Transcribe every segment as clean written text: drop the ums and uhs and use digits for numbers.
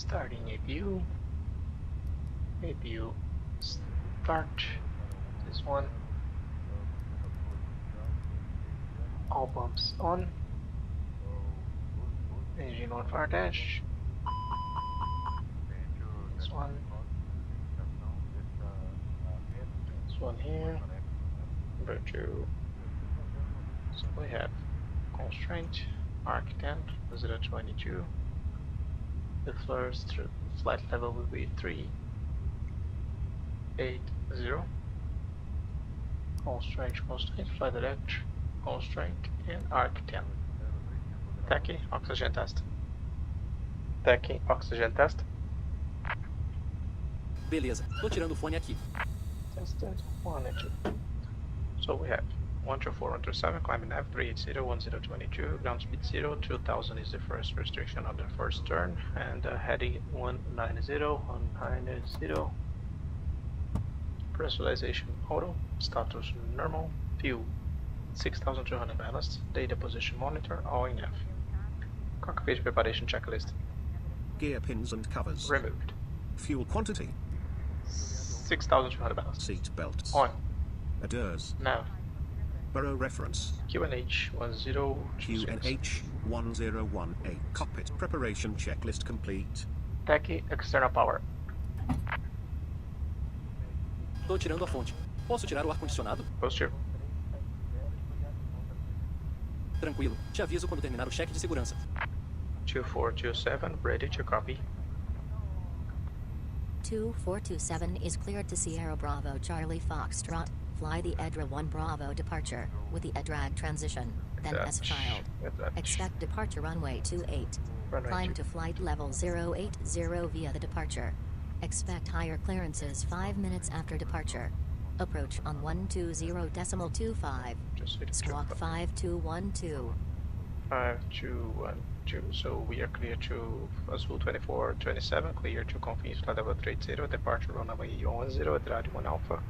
Starting APU. APU start. This one. All pumps on. Engine on fire dash. This one. This one here. Virtue. So we have constraint, arc 10, 022. The first flight level will be 380. Constraint, flight direct, constraint, and arc 10. Tech, oxygen test. Tech, oxygen test. Beleza, tô tirando o fone aqui. Tested, 1 and 2. So we have 124, 127, climbing nav, 380, 1022, ground speed 0, 2000 is the first restriction of the first turn, and heading 190, 190. Pressurization auto, status normal, fuel 6200 ballast, data position monitor, all in F. Cockpit preparation checklist. Gear pins and covers. Removed. Fuel quantity. 6200 ballast. Seat belts. On. ADIRS. Nav. Burrow reference. QNH 1026. QNH 1018. Cockpit preparation checklist complete. Tech external power. Tô tirando a fonte. Posso tirar o ar-condicionado? Posture. Tranquilo. Te aviso quando terminar o cheque de segurança. 2427, ready to copy. 2427 is cleared to Sierra Bravo Charlie Foxtrot. Fly the EDRA 1 Bravo departure with the EDRAG transition, then S-child. Expect departure runway 28. Climb to flight level 080 via the departure. Expect higher clearances 5 minutes after departure. Approach on 120.25. Squawk 5212. 5212. So we are clear to ASUS 2427, clear to Confins flight level 30, departure runway 10, Edrad 1 Alpha.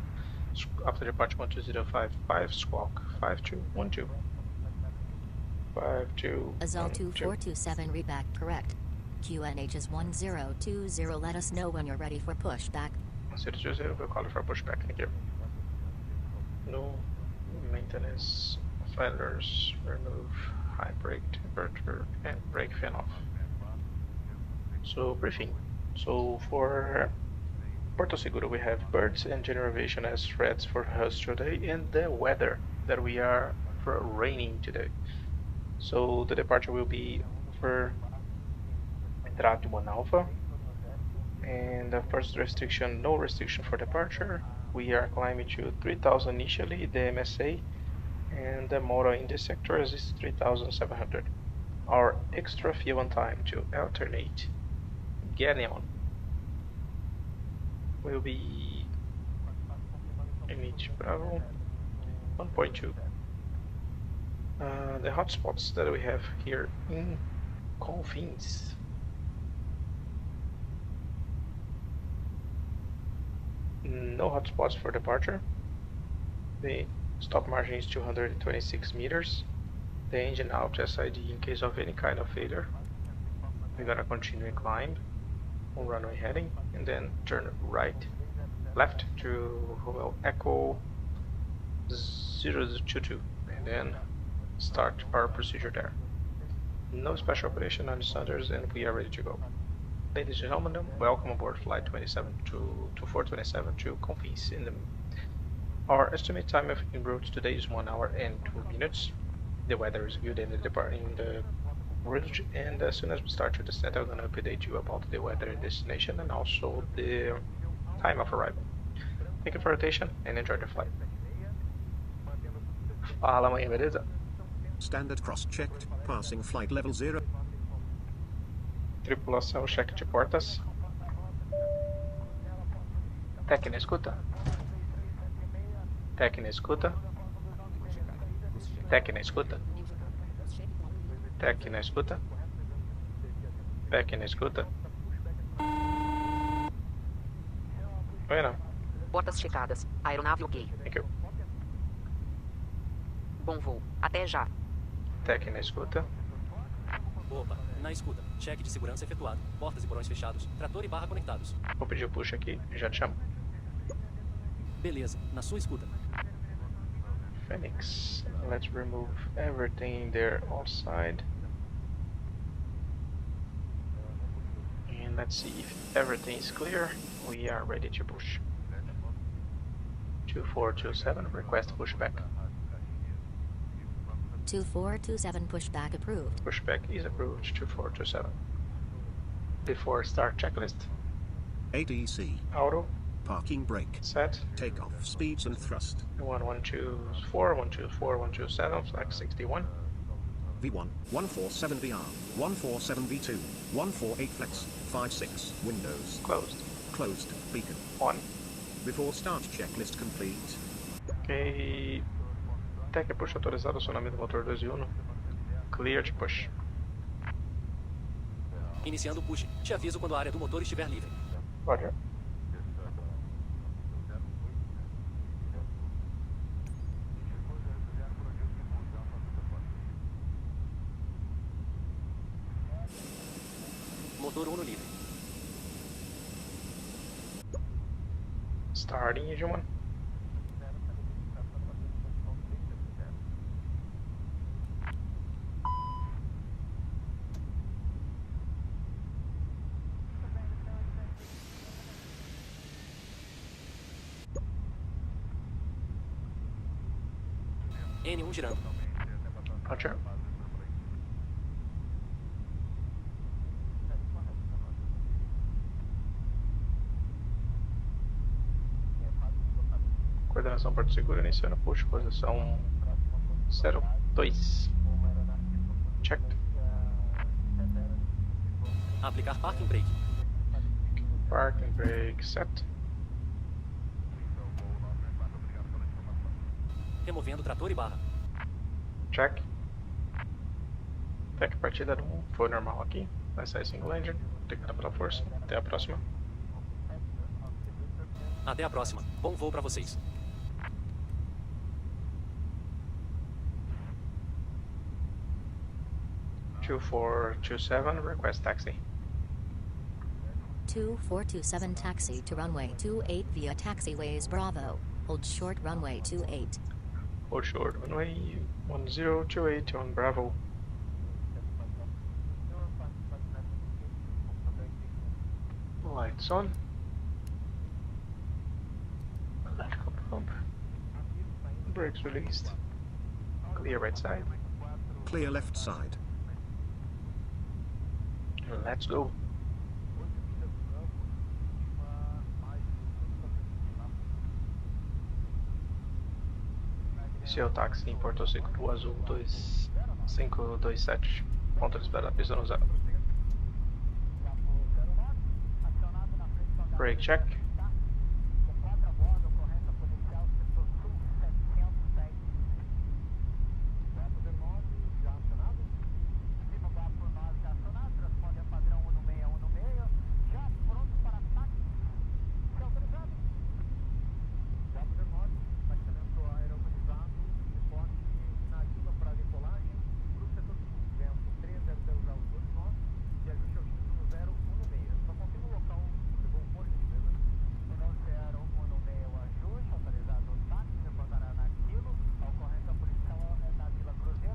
After departure 12055, squawk 5212. 5212. ASUL 2427 reback correct. QNH is 1020. Let us know when you're ready for pushback. 020, we'll call it for pushback. Thank you. No maintenance failures. Remove high brake temperature and brake fan off. So briefing. So for Porto Seguro we have birds and generation as threats for us today, and the weather that we are for raining today. So the departure will be for Edrad 1 Alpha, and the first restriction, no restriction for departure. We are climbing to 3000 initially, the MSA, and the motor in this sector is 3700. Our extra fuel on time to alternate getting on will be MH Bravo 1.2. The hotspots that we have here in Confins. No hotspots for departure. The stop margin is 226 meters. The engine out SID in case of any kind of failure. We're gonna continue and climb on runway heading, and then turn left to Echo 022, and then start our procedure there. No special operation on the standards, and we are ready to go. Ladies and gentlemen, welcome aboard flight 2427 to Confins. Our estimated time of en route today is 1 hour and 2 minutes. The weather is good in the route, and as soon as we start to descend, I'm going to update you about the weather and destination, and also the time of arrival. Thank you for your attention and enjoy the flight. Fala amanhã, beleza? Standard cross-checked, passing flight level 0. Tripulação, cheque de portas. Tech na escuta. Tech na escuta. Tech na escuta. Tech na escuta. Tech na escuta. Bueno. Portas checadas. Aeronave ok. Thank you. Bom voo. Até já. Tech na escuta. Opa, Na escuta, cheque de segurança efetuado. Portas e porões fechados. Trator e barra conectados. Vou pedir o push aqui, já te chamo. Beleza, na sua escuta. Phoenix, let's remove everything there outside. And let's see if everything is clear. We are ready to push. 2427, request pushback. 2427 pushback approved. Pushback is approved, 2427. Before start checklist. ATC. Auto. Parking brake. Set. Takeoff speeds and thrust. 1124, 124, 127, flex 61. V1, 147 VR, 147 V2, 148 flex, 56, windows. Closed. Closed, beacon. On. Before start checklist complete. Ok. Tech push autorizado, acionamento do motor 2 e 1. Clear to push. Iniciando o push. Te aviso quando a área do motor estiver livre. Roger. Motor 1 livre. Starting engine 1. N1 girando. Roger. Coordenação Porto Seguro iniciando push, posição 02. Checked. Aplicar parking brake. Parking brake set. Removendo trator e barra. Check. Tech partida 1 foi normal aqui. Vai sair single engine. Obrigado pela força. Até a próxima. Até a próxima. Bom voo para vocês. Two four two seven, request taxi. 2427 taxi to runway 28 via taxiways Bravo. Hold short runway 28. Hold short runway 1028 on Bravo. Lights on. Electrical pump. Brakes released. Clear right side. Clear left side. Let's go. Esse é o táxi em Porto Seguro Azul 2527. Ponto de espera da pista no 0. Brake check.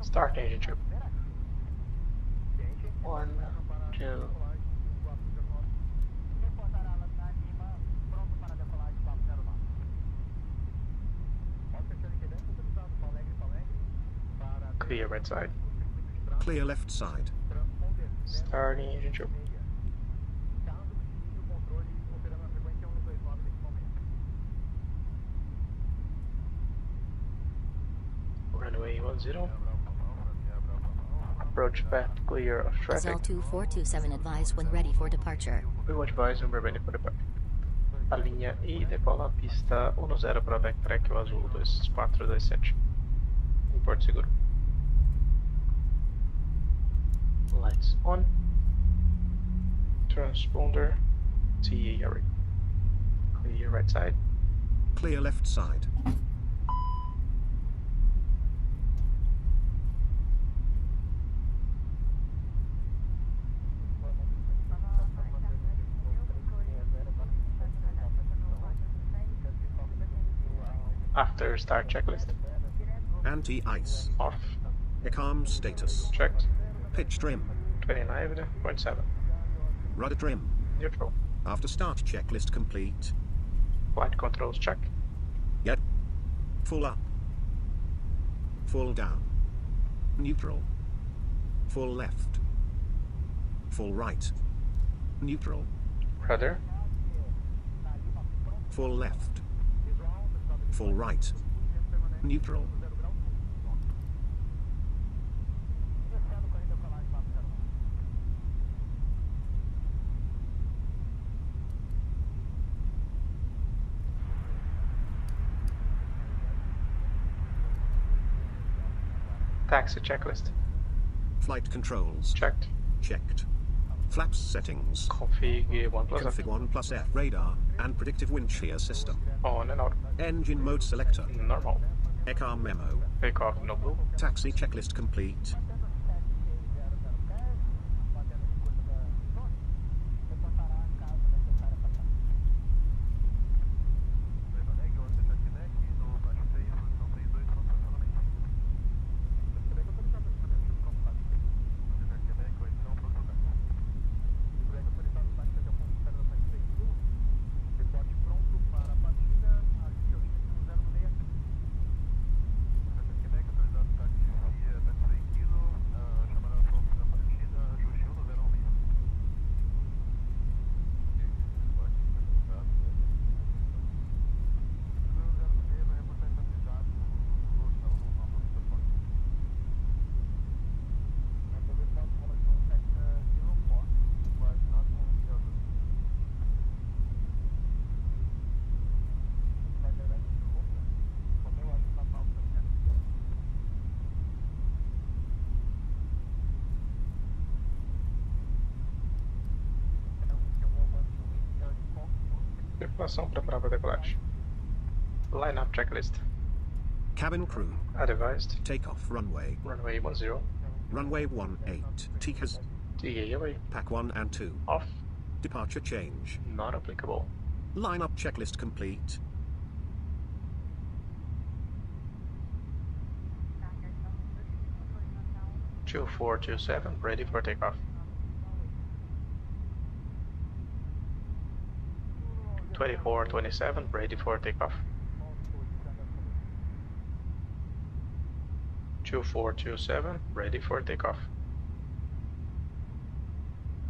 Start engine 2. 1, 2. Clear right side. Clear left side. Starting engine 2. Runway 10. Approach path clear of traffic. SL2427 advise when ready for departure. We will advise when we're ready for departure. A linha e decola a pista 10 para backtrack o azul 2427 em Porto Seguro. Lights on. Transponder Pci-e. Clear right side. Clear left side. After start checklist. Anti-ice. Off. ECAM status. Checked. Pitch trim. 29.7. Rudder trim. Neutral. After start checklist complete. Flight controls check. Yep. Full up. Full down. Neutral. Full left. Full right. Neutral. Rudder. Full left. Full right. Neutral. Taxi checklist. Flight controls. Checked. Checked. Flaps settings. Config 1 plus F. Config 1 plus F radar and predictive wind shear system. On and out. Engine mode selector. Normal. ECAM memo. Takeoff no blue. Taxi checklist complete. Tripulação preparada para decolagem. Line-up checklist. Cabin crew. Advised. Takeoff runway. Runway 10. Runway 18. TCAS. TA away. Pack 1 and 2. Off. Departure change. Not applicable. Lineup checklist complete. Two 427 ready for takeoff. 2427 ready for takeoff. 2427 ready for takeoff.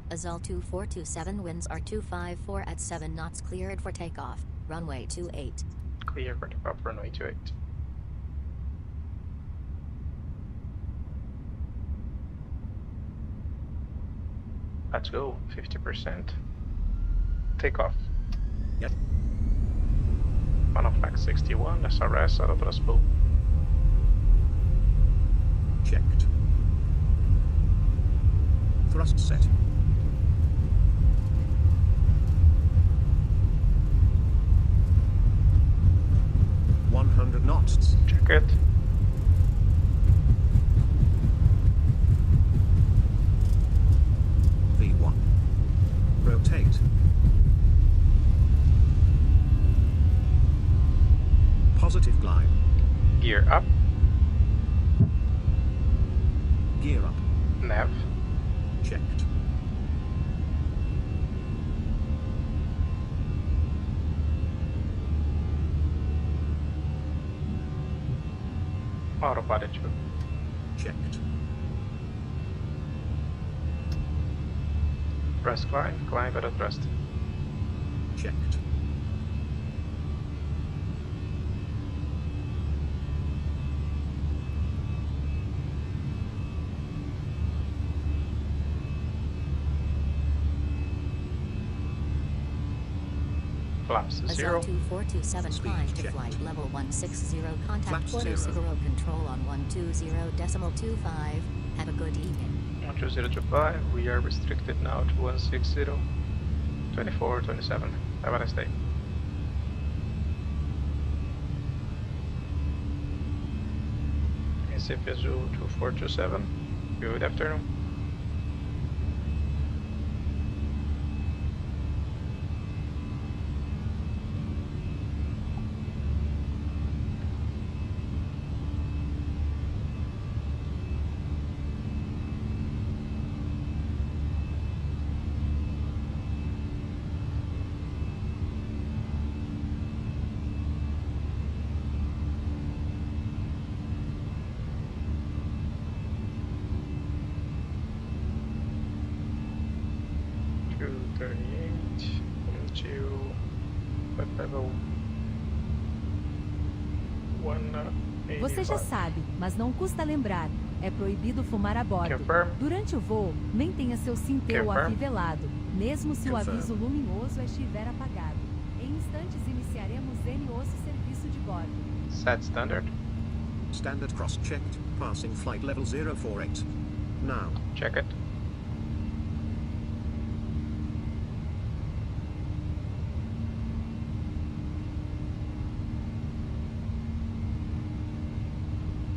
Azul 2427 winds are 254 at 7 knots, cleared for takeoff. Runway 28. Clear for takeoff, runway 28. Let's go, 50%. Takeoff. Yep. Monoflex 61, SRS, ARZOPA. Checked. Thrust set. knots. Check it. V1. Rotate. Positive glide. Gear up. Gear up. Nav. Checked. Autopilot. Checked. Press climb. Climb at a thrust. Checked. Flaps 0. 2427 Speed climb to checked. flight level 160. Contact Flaps Porto 0. Seguro control on 120.25. Have a good evening. 12025. We are restricted now to 160. 2427. Have a nice day. Recife Azul 2427. Good afternoon. 38 into 550. Você já sabe, mas não custa lembrar. É proibido fumar a bordo. Confirm. Durante o voo, mantenha seu cinteiro Confirm. afivelado, mesmo se o Confirm. aviso luminoso estiver apagado. Em instantes iniciaremos NOS serviço de bordo. Set standard. Standard cross-checked, passing flight level 048. Now. Check it.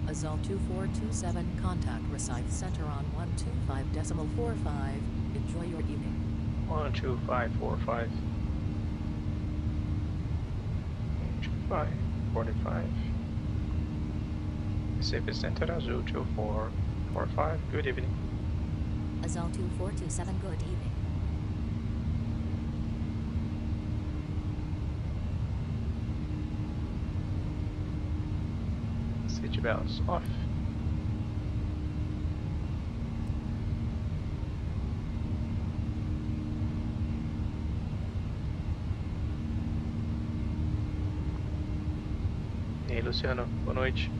Azul 2427 contact receive center on 125.45. Enjoy your evening. 12545. 12545. Pacific Center Azul 2445. Good evening. Azul 2427, good evening. Seatbelts off. E aí, Luciano, boa noite.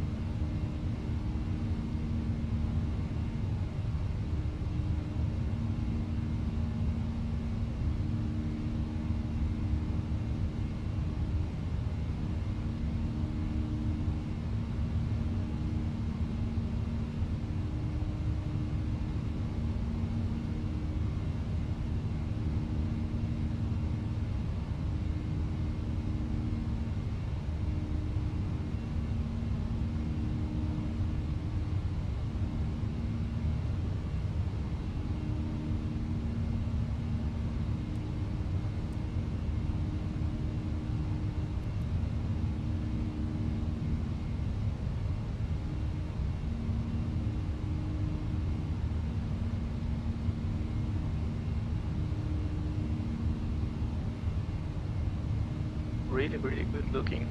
Really good looking.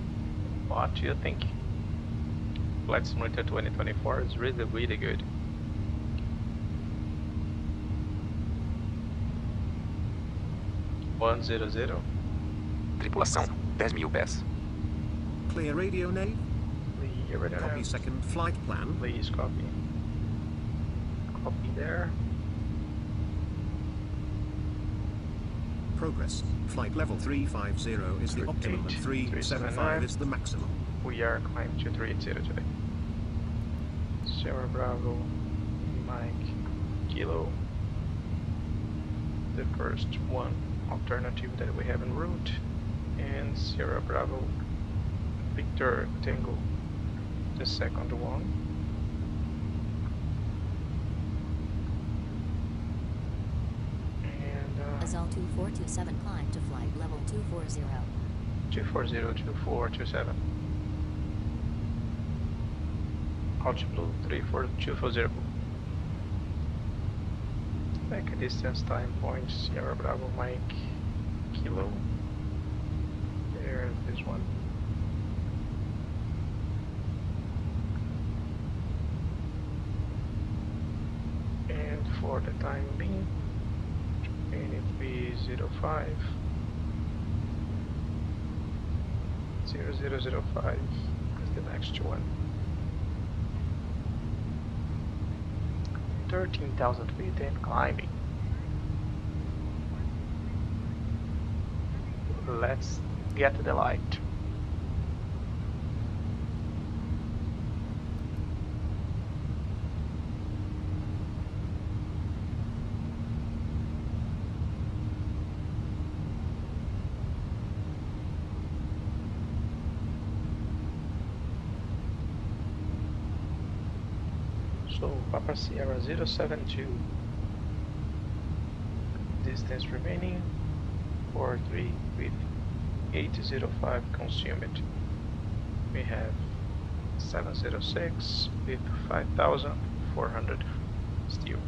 What do you think? Flight Simulator 2024 is really good. One zero zero. Tripulação, 10.000 pés. Clear radio nav. Copy second flight plan. Please copy. Copy there. Progress. Flight level 350 is the optimum and 375 is the maximum. We are climbing to 380 today. Sierra Bravo, Mike, Kilo. The first one alternative that we have en route. And Sierra Bravo, Victor Tango, the second one. Azul 2427 climb to flight level 240. 240, 2427. Altiblue 240. Back distance time point Sierra Bravo Mike Kilo. There's this one. And for the time being, 2305 0005 is the next one. 13,000 feet and climbing. Let's get to the light. So Papa Sierra 072, distance remaining 43 with 805 consumed. We have 706 with 5,400 still.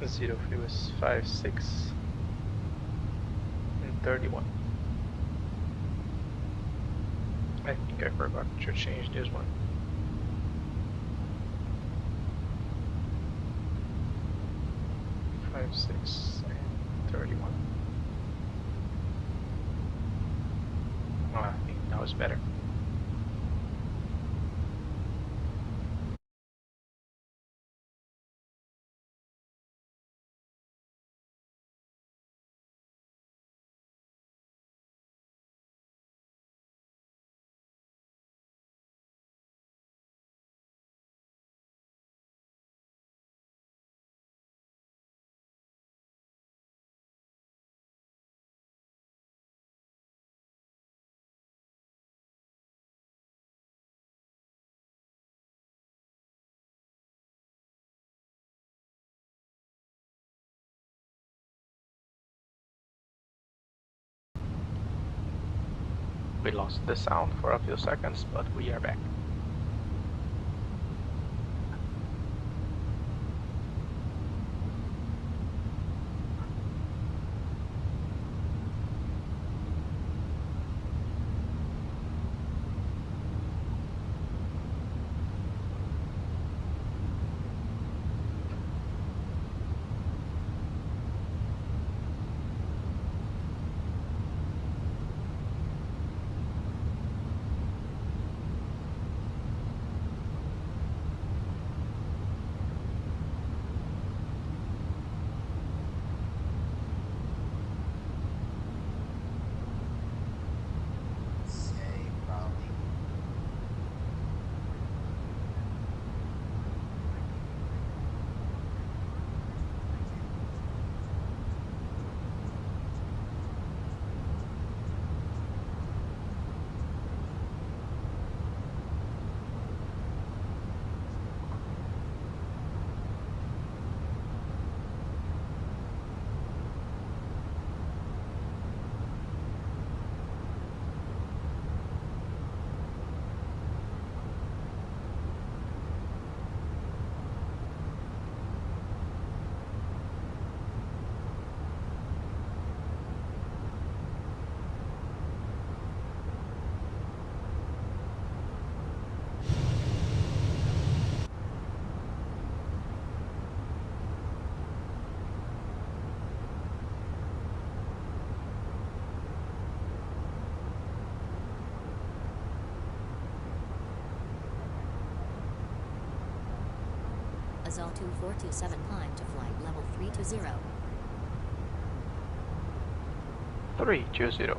Zero fuel is 56 and 31. I think I forgot to change this one. Five, 6, and 31. Oh, I think now it's better. We lost the sound for a few seconds, but we are back. Azul 2427 climb to flight level 320. 320.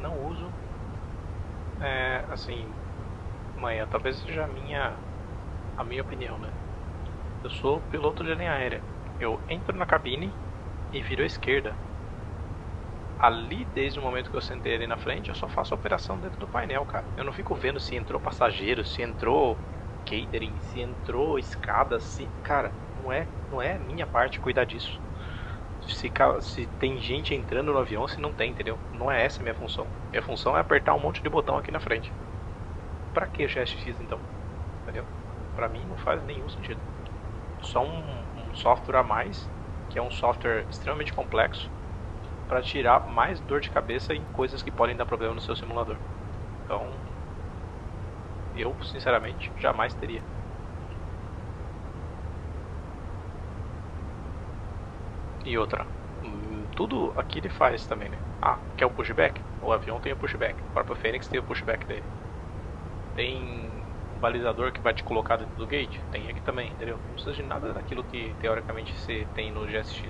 Não uso. Assim, manhã, talvez seja a minha opinião, né? Eu sou piloto de linha aérea. Eu entro na cabine e viro à esquerda. Ali, desde o momento que eu sentei ali na frente, eu só faço a operação dentro do painel, cara. Eu não fico vendo se entrou passageiro, se entrou catering, se entrou escada, se... Cara, não é minha parte cuidar disso. se tem gente entrando no avião, se não tem, entendeu? Não é essa a minha função. Minha função é apertar um monte de botão aqui na frente. Pra que GSX então? Entendeu? Pra mim não faz nenhum sentido. Só um software a mais, que é um software extremamente complexo, para tirar mais dor de cabeça em coisas que podem dar problema no seu simulador. Então, eu sinceramente jamais teria. E outra, tudo aqui ele faz também, né? Ah, quer o pushback? O avião tem o pushback, o próprio Fênix tem o pushback dele. Tem um balizador que vai te colocar dentro do gate? Tem aqui também, entendeu? Não precisa de nada daquilo que teoricamente você tem no GSX.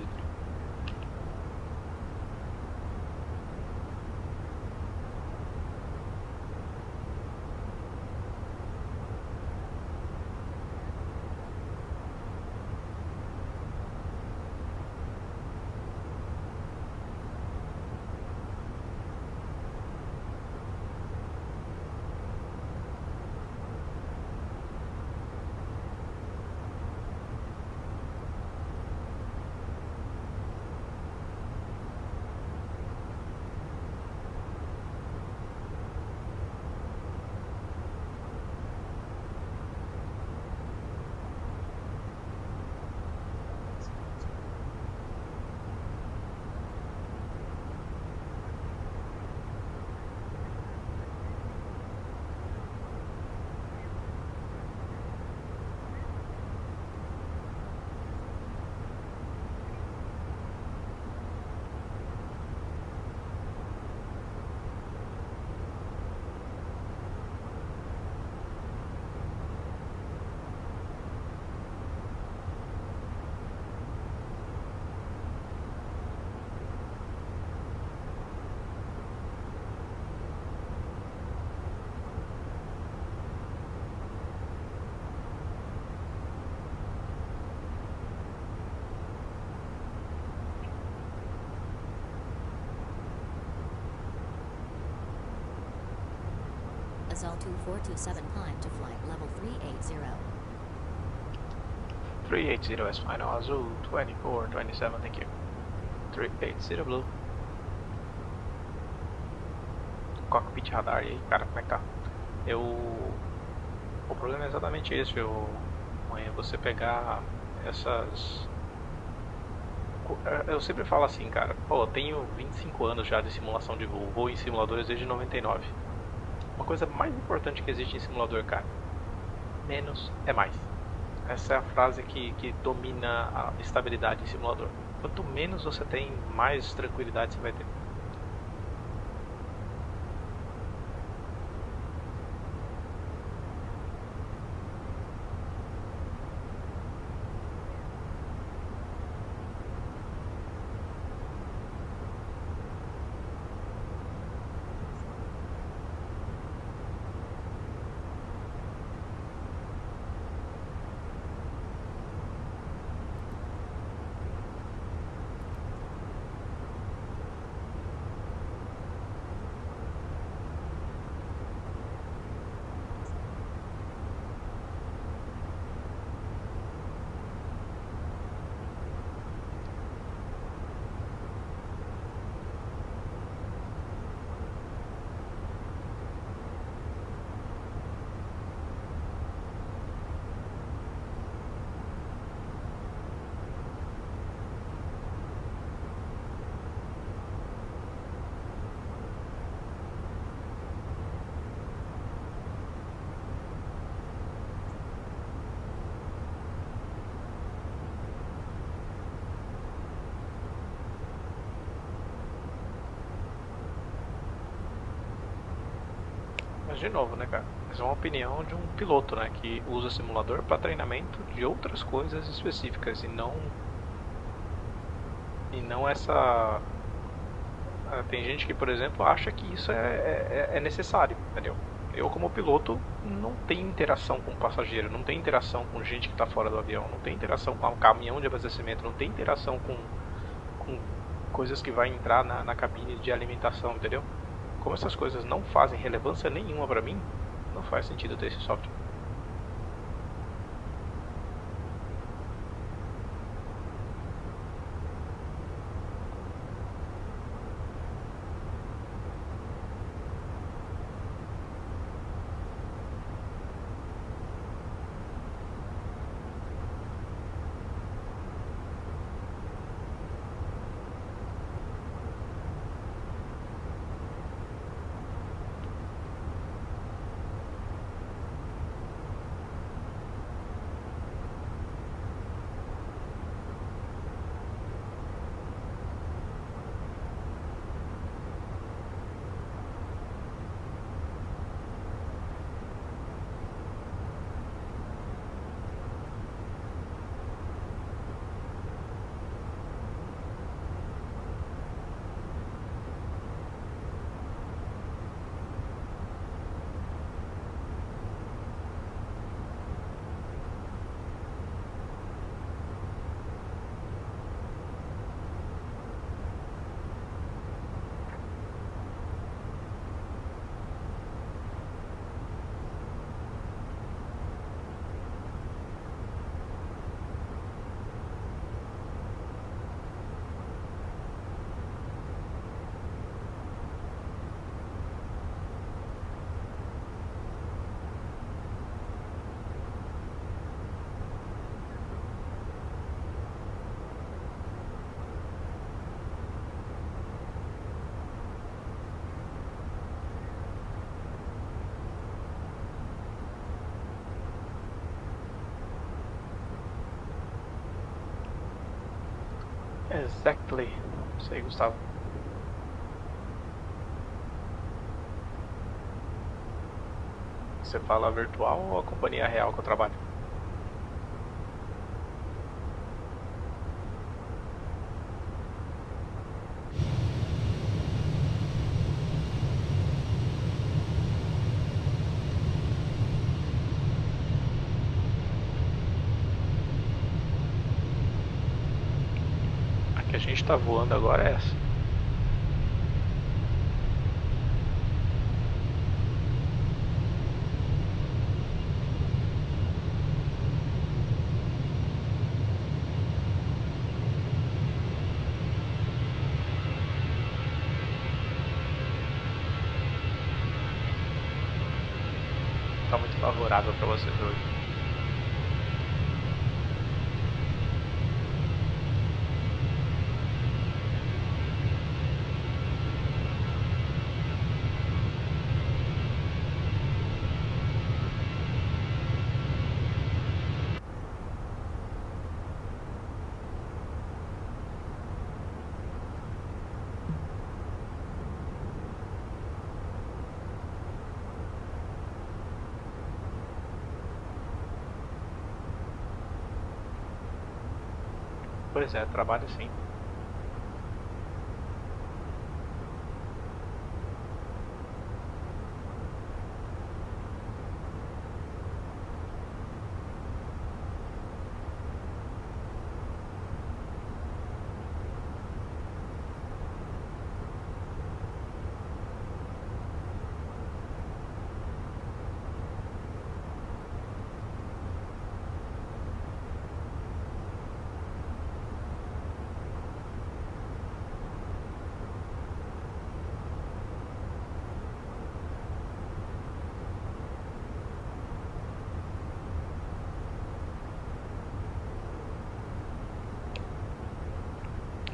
Azul 2427 climb to flight level 380. 380 is final. Azul 2427, thank you. 380 blue. Cockpit radar, e aí, cara, como é que tá? O problema é exatamente esse, é você pegar essas... Eu sempre falo assim, cara, pô, eu tenho 25 anos já de simulação de voo em simuladores desde 99. Uma coisa mais importante que existe em simulador, cara, menos é mais. Essa é a frase que domina a estabilidade em simulador. Quanto menos você tem, mais tranquilidade você vai ter. Mas de novo, né, cara? Essa é uma opinião de um piloto, né, que usa simulador para treinamento de outras coisas específicas e não essa... Tem gente que, por exemplo, acha que isso é necessário, entendeu? Eu, como piloto, não tenho interação com o passageiro, não tenho interação com gente que está fora do avião, não tenho interação com o caminhão de abastecimento, não tenho interação com coisas que vai entrar na cabine de alimentação, entendeu? Como essas coisas não fazem relevância nenhuma para mim, não faz sentido ter esse software. Exactly. Isso aí, Gustavo. Você fala virtual ou a companhia real que eu trabalho? A que a gente tá voando agora é essa. Tá muito favorável para vocês hoje. Pois é, trabalho sim.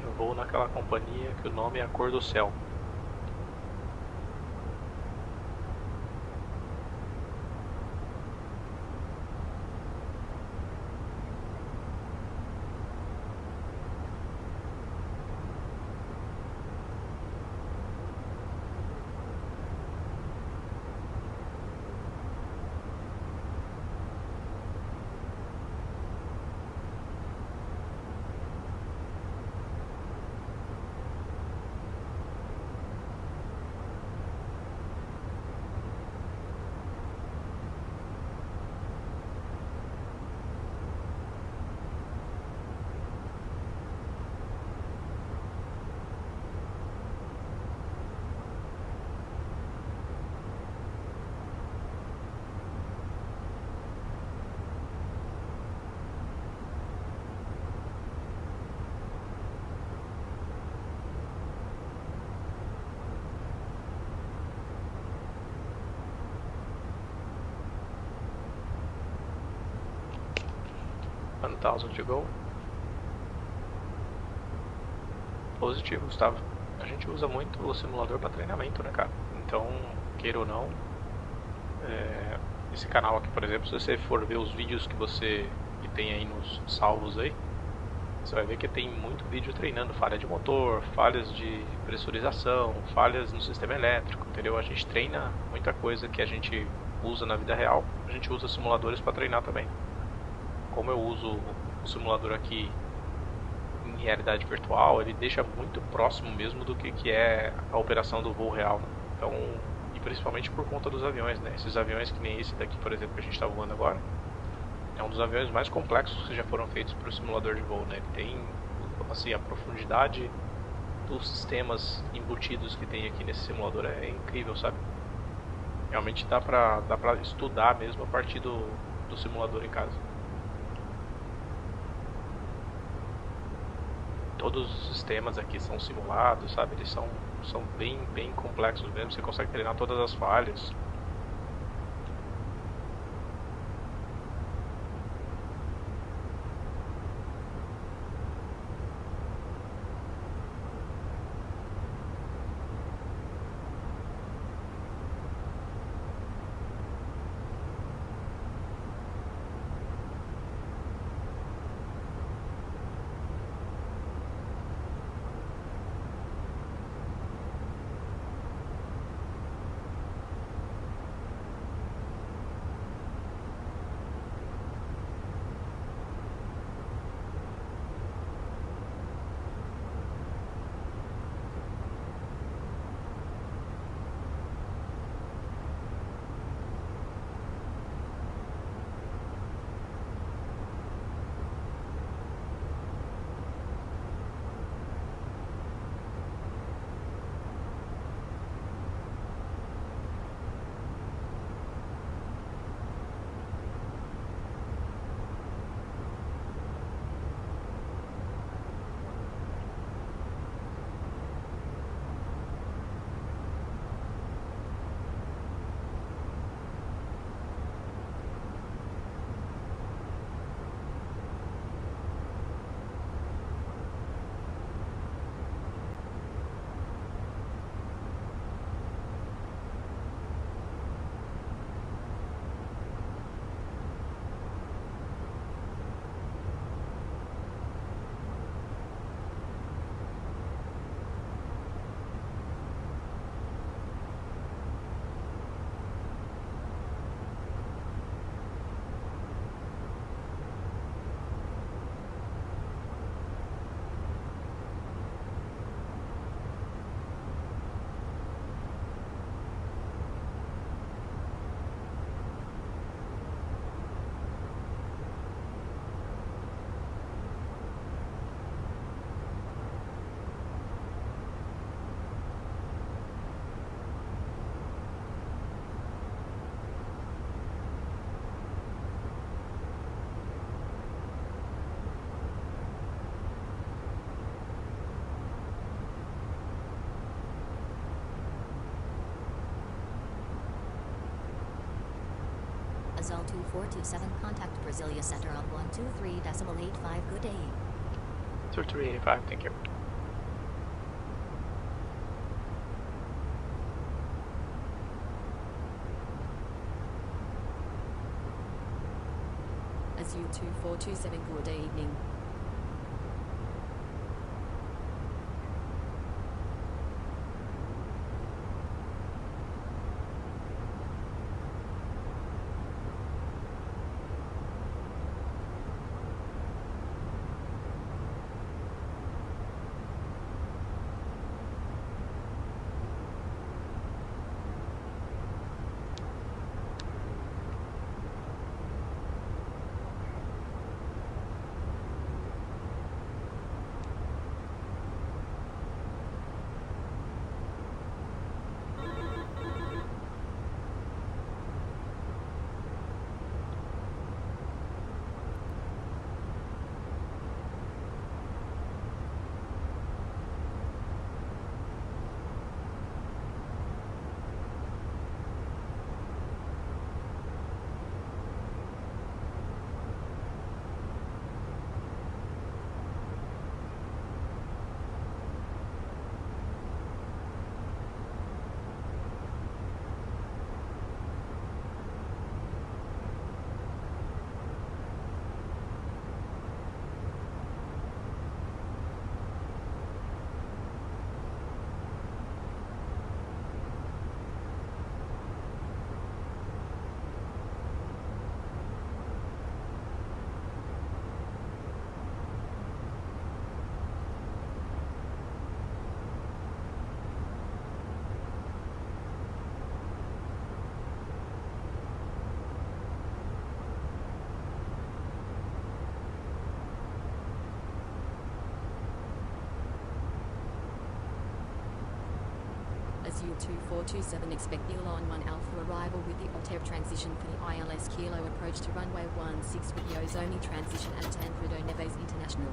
Eu vou naquela companhia que o nome é a cor do céu. $1,000 to go. Positivo, Gustavo. A gente usa muito o simulador para treinamento, né, cara? Então, queira ou não, esse canal aqui, por exemplo, se você for ver os vídeos que tem aí nos salvos aí, você vai ver que tem muito vídeo treinando falha de motor, falhas de pressurização, falhas no sistema elétrico, entendeu? A gente treina muita coisa que a gente usa na vida real, a gente usa simuladores para treinar também. Como eu uso o simulador aqui em realidade virtual, ele deixa muito próximo mesmo do que é a operação do voo real. Então, e principalmente por conta dos aviões, né? Esses aviões que nem esse daqui, por exemplo, que a gente está voando agora, é um dos aviões mais complexos que já foram feitos para o simulador de voo, né? Ele tem, assim, a profundidade dos sistemas embutidos que tem aqui nesse simulador é incrível, sabe? Realmente dá pra estudar mesmo a partir do simulador em casa. Todos os sistemas aqui são simulados, sabe? Eles são bem complexos mesmo, você consegue treinar todas as falhas. Azul 2427, contact Brasilia Center on 123.85. Good day. 2385, thank you. Azul 2427, good evening. Azul 2427, expect the Elon 1 Alpha arrival with the OTEV transition for the ILS Kilo approach to runway 16 with the Ozoni transition at Tancredo Neves International.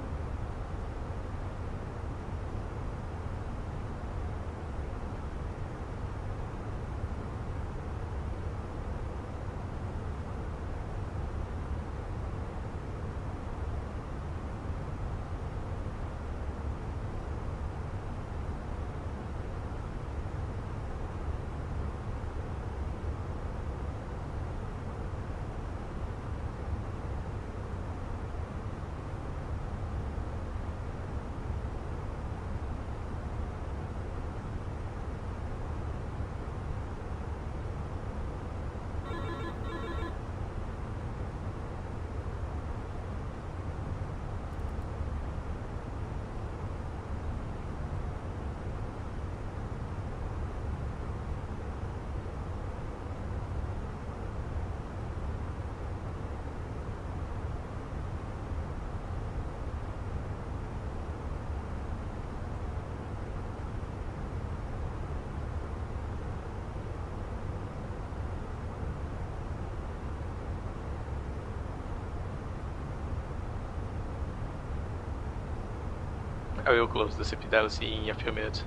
I will close the fidelity in a few minutes.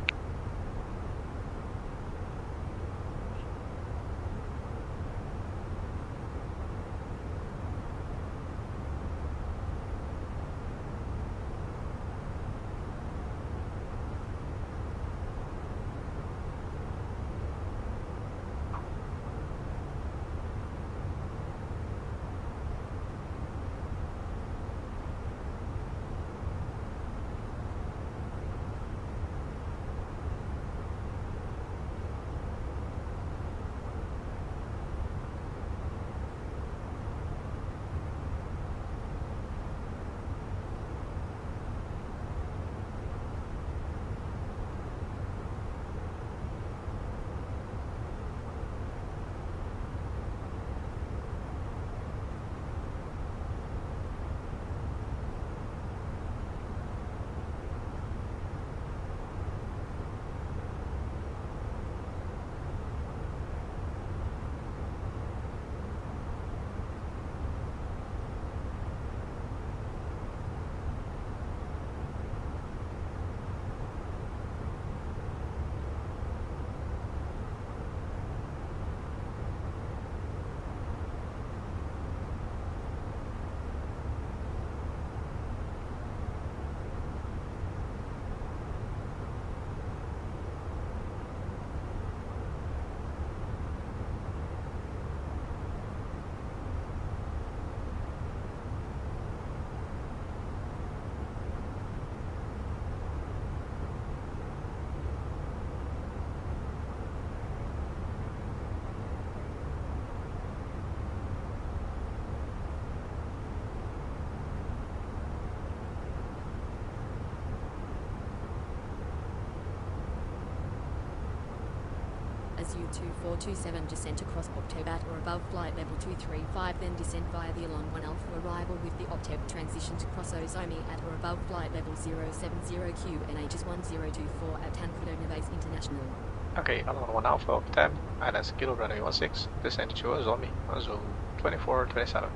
As U2427 descent across Octave at or above flight level 235, then descend via the Along 1 Alpha arrival with the Octave transition to cross Ozomi at or above flight level 070Q and Aegis 1024 at Tanfredo Neves International. Okay, Along 1 Alpha Octave, ILS Kilo runway 16, descend to Ozomi, Azul 2427.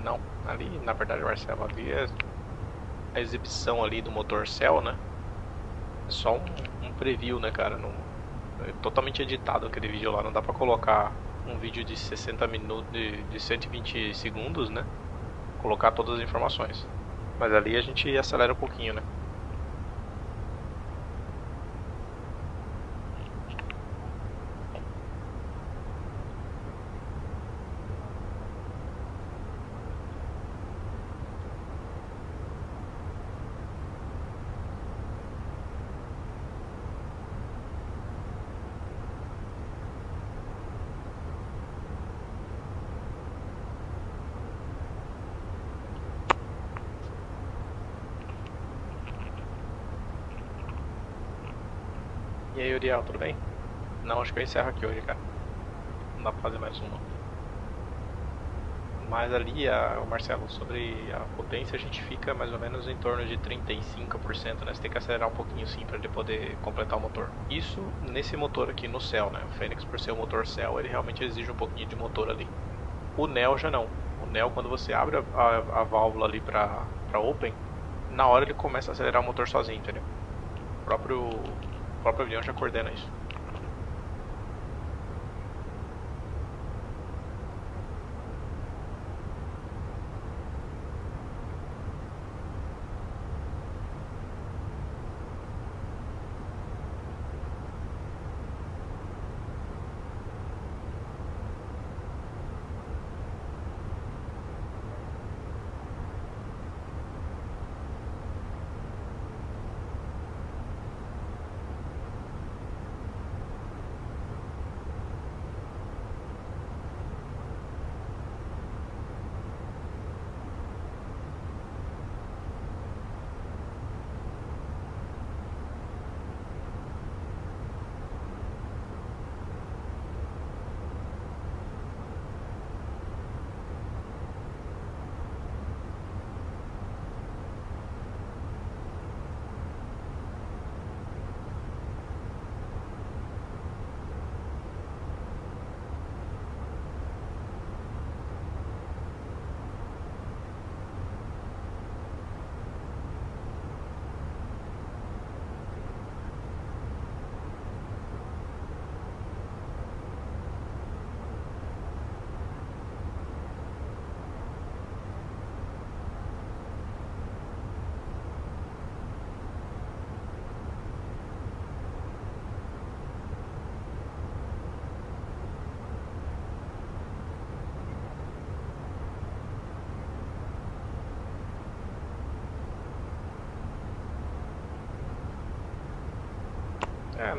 Não, ali na verdade, Marcelo, ali é a exibição ali do motor Cell, né? É só um preview, né, cara? Não, é totalmente editado aquele vídeo lá, não dá pra colocar um vídeo de 60 minutos, de 120 segundos, né? Colocar todas as informações. Mas ali a gente acelera um pouquinho, né? E aí, Uriel, tudo bem? Não, acho que eu encerro aqui hoje, cara. Não dá pra fazer mais um, não. Mas ali, o Marcelo, sobre a potência, a gente fica mais ou menos em torno de 35%, né? Você tem que acelerar um pouquinho sim para ele poder completar o motor. Isso nesse motor aqui no Cell, né? O Fênix, por ser o motor Cell, ele realmente exige um pouquinho de motor ali. O Neo já não. O Neo, quando você abre a válvula ali pra Open, na hora ele começa a acelerar o motor sozinho, entendeu? O próprio avião já coordena isso.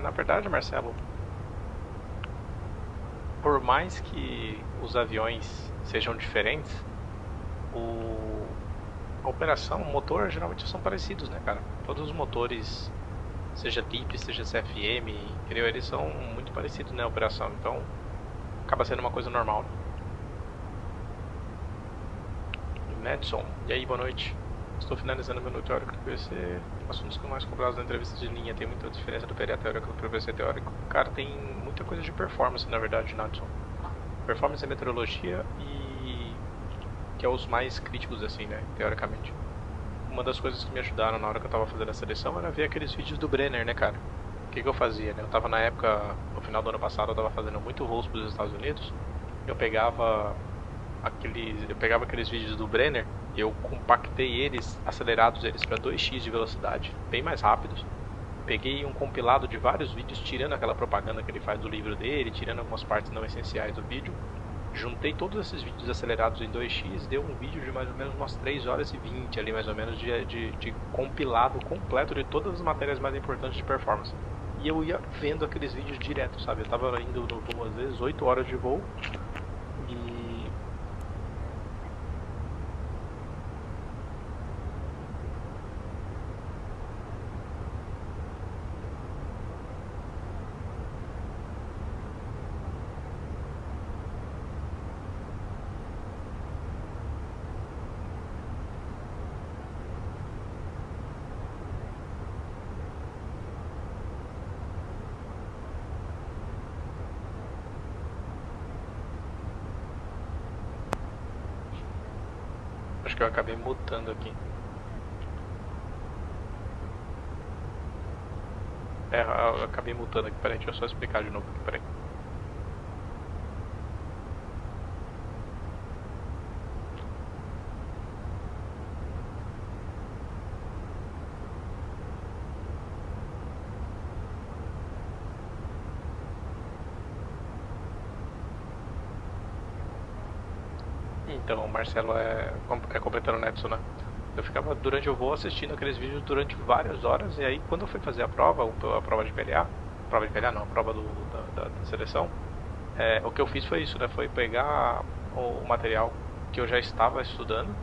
Na verdade, Marcelo, por mais que os aviões sejam diferentes, a operação, o motor geralmente são parecidos, né, cara? Todos os motores, seja LiP, seja CFM, entendeu? Eles são muito parecidos na operação, então acaba sendo uma coisa normal. Madison, e aí, boa noite. Estou finalizando meu teórico do PVC. Assuntos que mais cobrados na entrevista de linha. Tem muita diferença do PRA teórico do PVC teórico. Cara, tem muita coisa de performance, na verdade, Madison. Performance é meteorologia e que é os mais críticos, assim, né, teoricamente. Uma das coisas que me ajudaram na hora que eu tava fazendo a seleção era ver aqueles vídeos do Brenner, né, cara? O que eu fazia, né? Eu tava na época, no final do ano passado, eu tava fazendo muito voos pros Estados Unidos. Eu pegava aqueles vídeos do Brenner, eu compactei eles, acelerados eles para 2x de velocidade, bem mais rápidos. Peguei um compilado de vários vídeos, tirando aquela propaganda que ele faz do livro dele, tirando algumas partes não essenciais do vídeo. Juntei todos esses vídeos acelerados em 2x, deu um vídeo de mais ou menos umas 3 horas e 20 ali, mais ou menos, de compilado completo de todas as matérias mais importantes de performance. E eu ia vendo aqueles vídeos direto, sabe? Eu tava indo no voo, às vezes, 8 horas de voo, e acho que eu acabei mutando aqui. Eu acabei mutando aqui, peraí, deixa eu só explicar de novo aqui, peraí. Então, Marcelo, completando o Netson, né? Eu ficava durante o voo assistindo aqueles vídeos durante várias horas, e aí quando eu fui fazer a prova de PLA, a prova da seleção, o que eu fiz foi isso, né? Foi pegar o material que eu já estava estudando,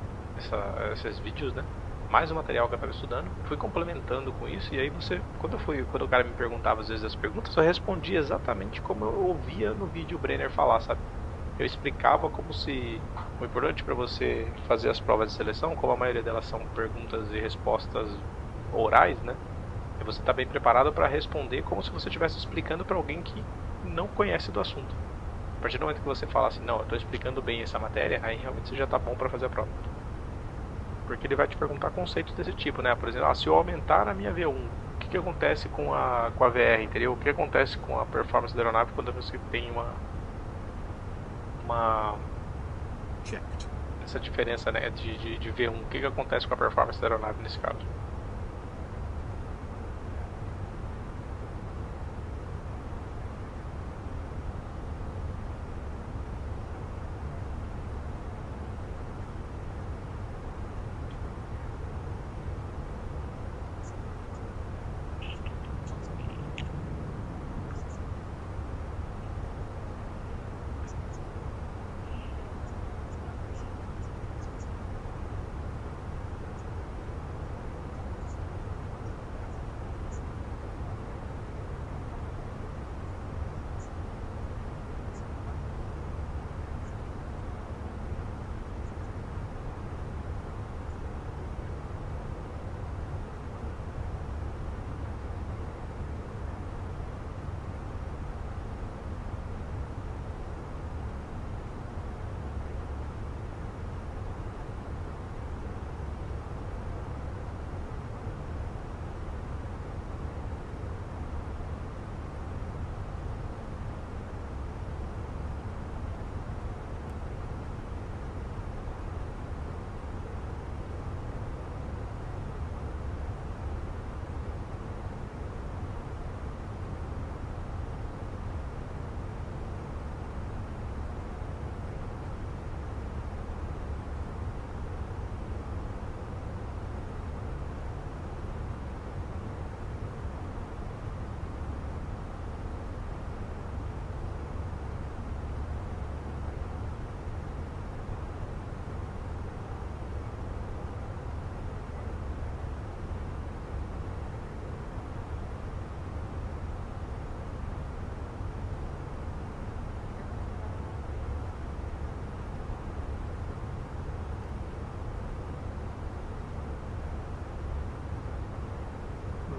esses vídeos, né? Mais o material que eu estava estudando, fui complementando com isso, e aí quando o cara me perguntava às vezes as perguntas, eu respondia exatamente como eu ouvia no vídeo o Brenner falar, sabe? Eu explicava como se... O importante para você fazer as provas de seleção, como a maioria delas são perguntas e respostas orais, né? É você estar bem preparado para responder como se você estivesse explicando para alguém que não conhece do assunto. A partir do momento que você fala assim, não, eu estou explicando bem essa matéria, aí realmente você já está bom para fazer a prova. Porque ele vai te perguntar conceitos desse tipo, né? Por exemplo, se eu aumentar a minha V1, o que acontece com a VR, entendeu? O que acontece com a performance da aeronave quando você tem essa diferença, né, de V1, o que acontece com a performance da aeronave nesse caso.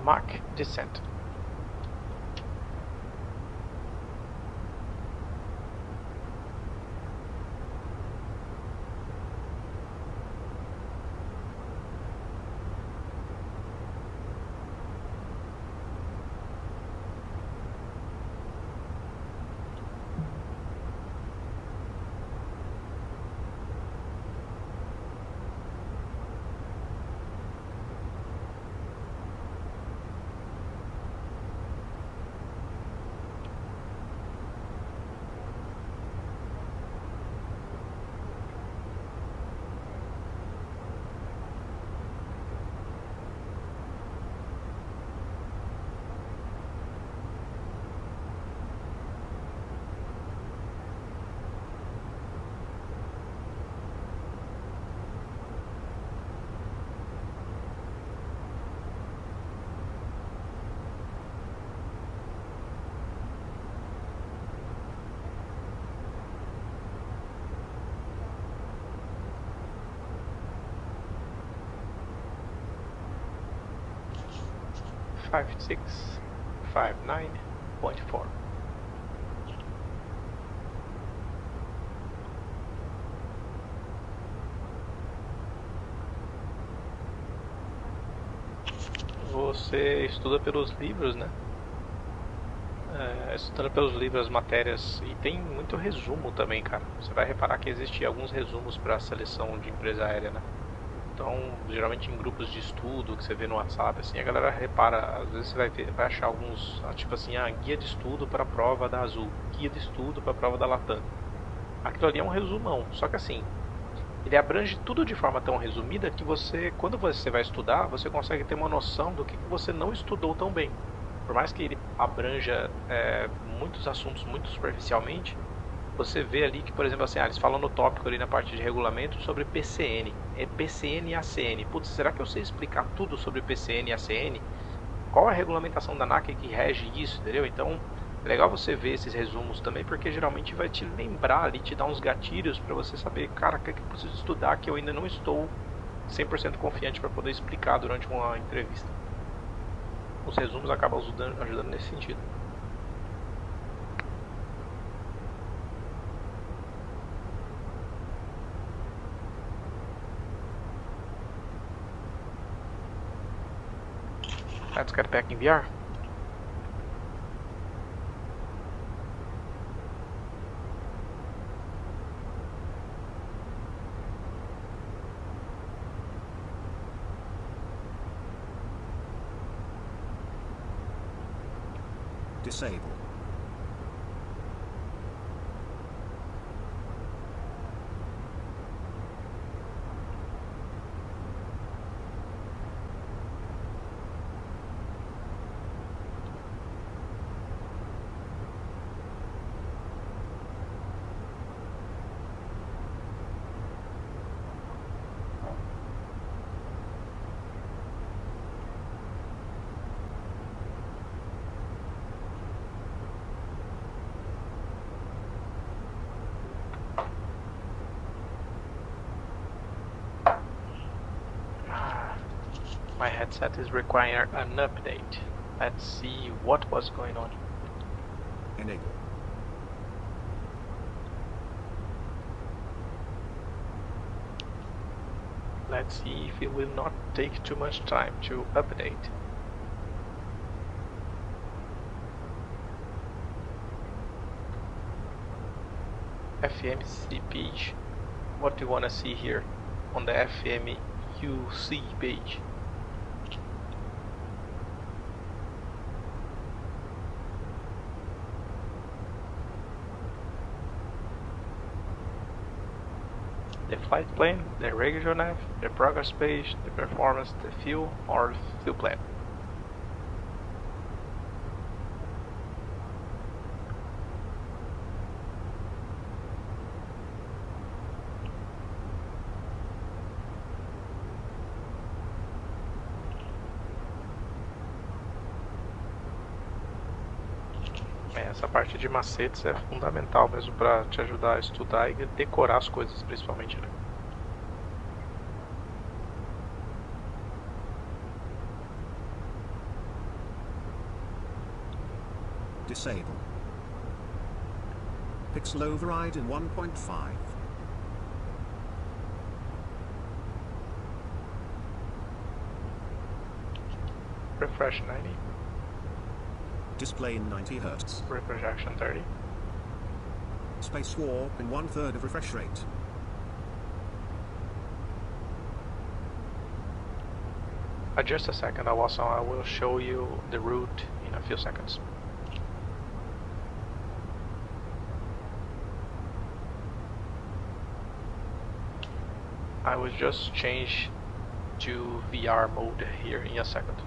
Mach descent. (5659.4). Você estuda pelos livros, né? Estudando pelos livros, as matérias, e tem muito resumo também, cara. Você vai reparar que existe alguns resumos para seleção de empresa aérea, né? Então, geralmente em grupos de estudo que você vê no WhatsApp, assim, a galera repara, às vezes você vai achar alguns, tipo assim, guia de estudo para a prova da Azul, guia de estudo para a prova da Latam. Aquilo ali é um resumão, só que assim, ele abrange tudo de forma tão resumida que você, quando você vai estudar, você consegue ter uma noção do que você não estudou tão bem. Por mais que ele abranja muitos assuntos muito superficialmente, você vê ali que, por exemplo, assim, eles falam no tópico ali na parte de regulamento sobre PCN. É PCN e ACN. Putz, será que eu sei explicar tudo sobre PCN e ACN? Qual é a regulamentação da ANAC que rege isso, entendeu? Então, é legal você ver esses resumos também, porque geralmente vai te lembrar ali, te dar uns gatilhos para você saber, cara, o que é que eu preciso estudar que eu ainda não estou 100% confiante para poder explicar durante uma entrevista. Os resumos acabam ajudando nesse sentido. Let's get back in VR. Disable. My headset is requiring an update. Let's see what was going on. Enable. Let's see if it will not take too much time to update. FMC page. What do you want to see here on the FMUC page? The flight plan, the regular nav, the progress page, the performance, the fuel, or fuel plan. Essa parte de macetes é fundamental mesmo para te ajudar a estudar e decorar as coisas, principalmente, né? Disable. Pixel override in 1.5. Refresh 90. Display in 90 Hz. Refresh action 30. Space warp in 1/3 of refresh rate. Just a second, I will show you the route in a few seconds. I will just change to VR mode here in a second.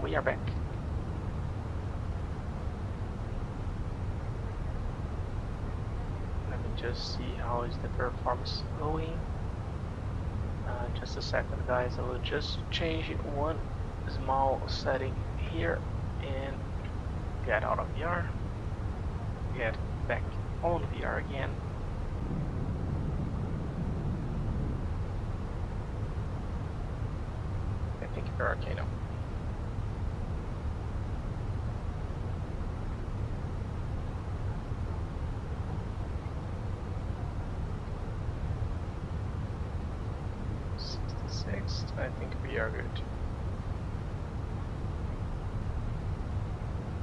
We are back. Let me just see how is the performance going. Just a second, guys. I will just change one small setting here and get out of VR. Get back on VR again. I think you're okay now. I think we are good.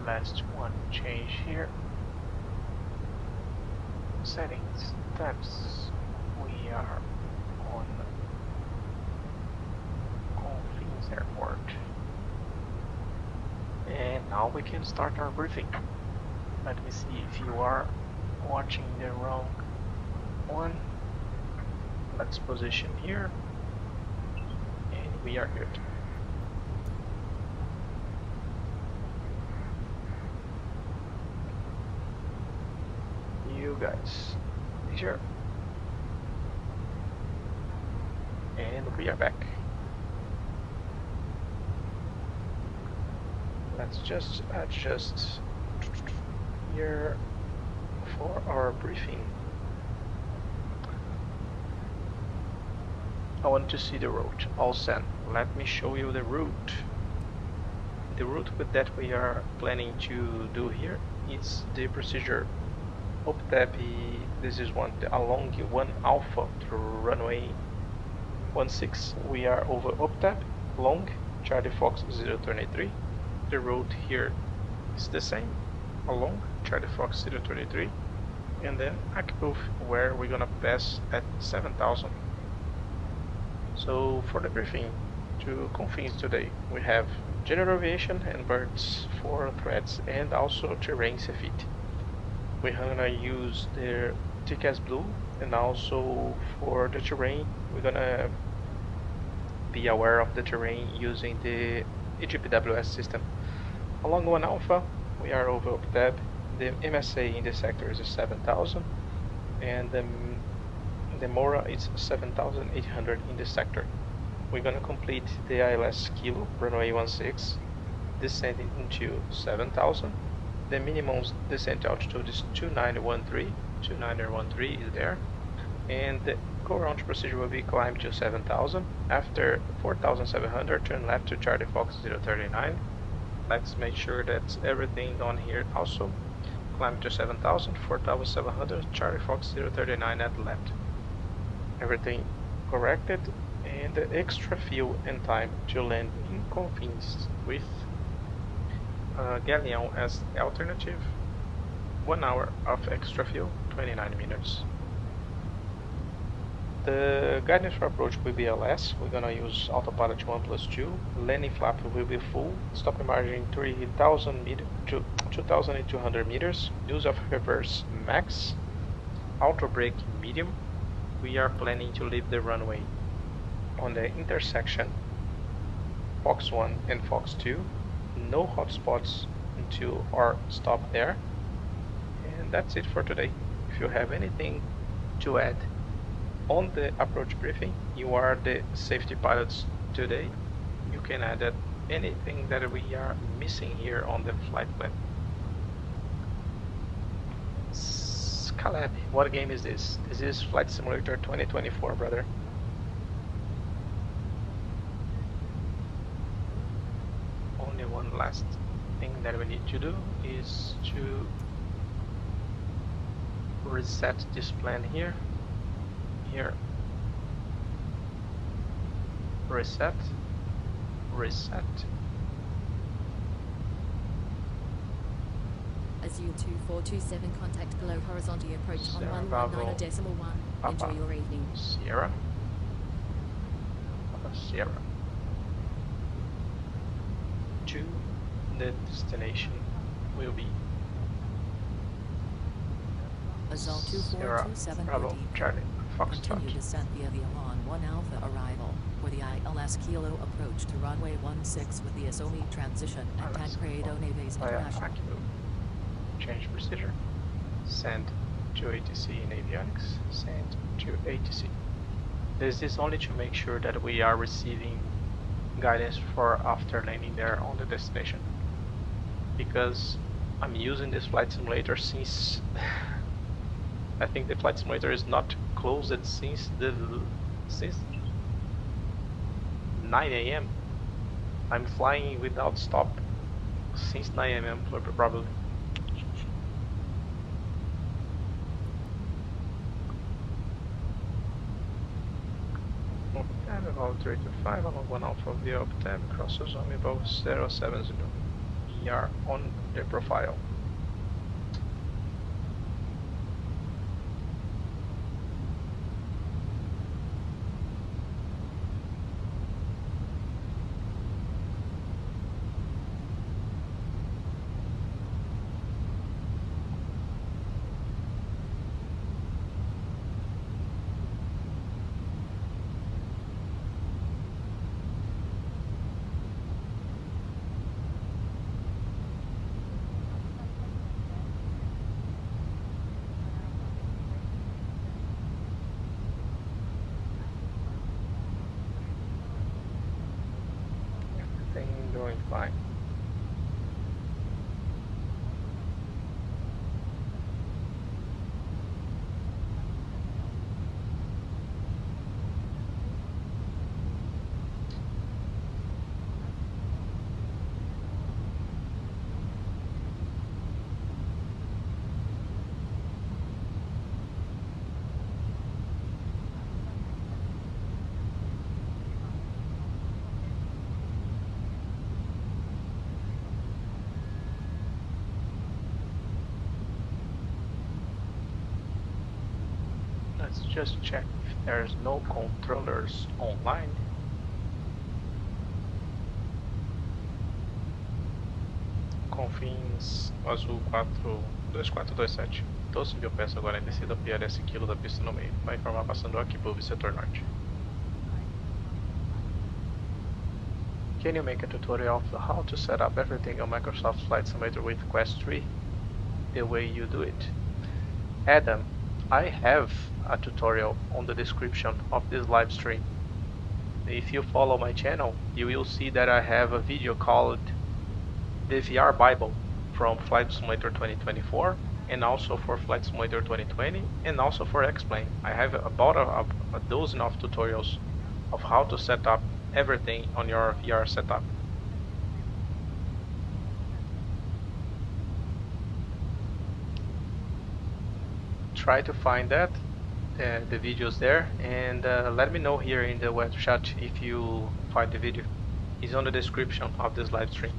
Last one change here. Settings, tabs. We are on Confins Airport. And now we can start our briefing. Let me see if you are watching the wrong one. Let's position here. We are good. You guys, sure. And we are back. Let's just adjust here for our briefing. I want to see the route. All set. Let me show you the route. The route that we are planning to do here is the procedure OpenTrack. This is one along 1 Alpha to runway 16. We are over OpenTrack long Charlie Fox 023. The route here is the same along Charlie Fox 023, and then Akbuf, where we're gonna pass at 7,000. So for the briefing to Confins today, we have general aviation and birds for threads, and also terrain fit. We're gonna use the TCAS Blue, and also for the terrain we're gonna be aware of the terrain using the EGPWS system. Along 1 alpha, we are over OPTEB. The MSA in the sector is 7,000, and the Mora is 7,800 in the sector. We're going to complete the ILS Kilo, runway 16, descending into 7,000. The minimum descent altitude is 2913. 2913 is there. And the go-around procedure will be climb to 7,000. After 4,700, turn left to Charlie Fox 039. Let's make sure that everything on here also. Climb to 7,000, 4,700, Charlie Fox 039 at left. Everything corrected, and the extra fuel and time to land in Confins with Galeão as alternative. 1 hour of extra fuel, 29 minutes. The guidance for approach will be LS. We're gonna use autopilot 1+2. Landing flap will be full. Stopping margin 3,000 meters to 2,200 meters. Use of reverse max. Auto brake medium. We are planning to leave the runway on the intersection Fox 1 and Fox 2. No hotspots until our stop there. And that's it for today. If you have anything to add on the approach briefing, you are the safety pilots today. You can add anything that we are missing here on the flight plan. Caleb, what game is this? This is Flight Simulator 2024, brother. Only one last thing that we need to do is to reset this plan here. Here, reset. ASUS 2427, contact below horizontally approach on 119.1. Enjoy your evening. Sierra. To the destination will be ASUS 2427 Bravo, Charlie. Continue descent via the Elan 1 Alpha arrival for the ILS Kilo approach to runway 16 with the Asomi transition at Tancredo Neves International. Change procedure. Send to ATC in avionics. Send to ATC. This is only to make sure that we are receiving guidance for after landing there on the destination. Because I'm using this flight simulator since I think the flight simulator is not closed since 9 AM. I'm flying without stop since 9 AM probably. OPTEB about 325 along 1 alpha via OPTEB cross ARZOPA above 070. We are on the profile. Going fine. Let's just check if there's no controllers online. Confins azul 2427. 12 mil peças agora em descida PLS Kilo da pista no meio. Vai informar passando aqui por setor norte. Can you make a tutorial of how to set up everything on Microsoft Flight Simulator with Quest 3 the way you do it? Adam, I have a tutorial on the description of this live stream. If you follow my channel, you will see that I have a video called the VR Bible from Flight Simulator 2024 and also for Flight Simulator 2020 and also for X-Plane. I have about a dozen of tutorials of how to set up everything on your VR setup. Try to find that, the videos there, and let me know here in the web chat if you find the video. It's on the description of this live stream.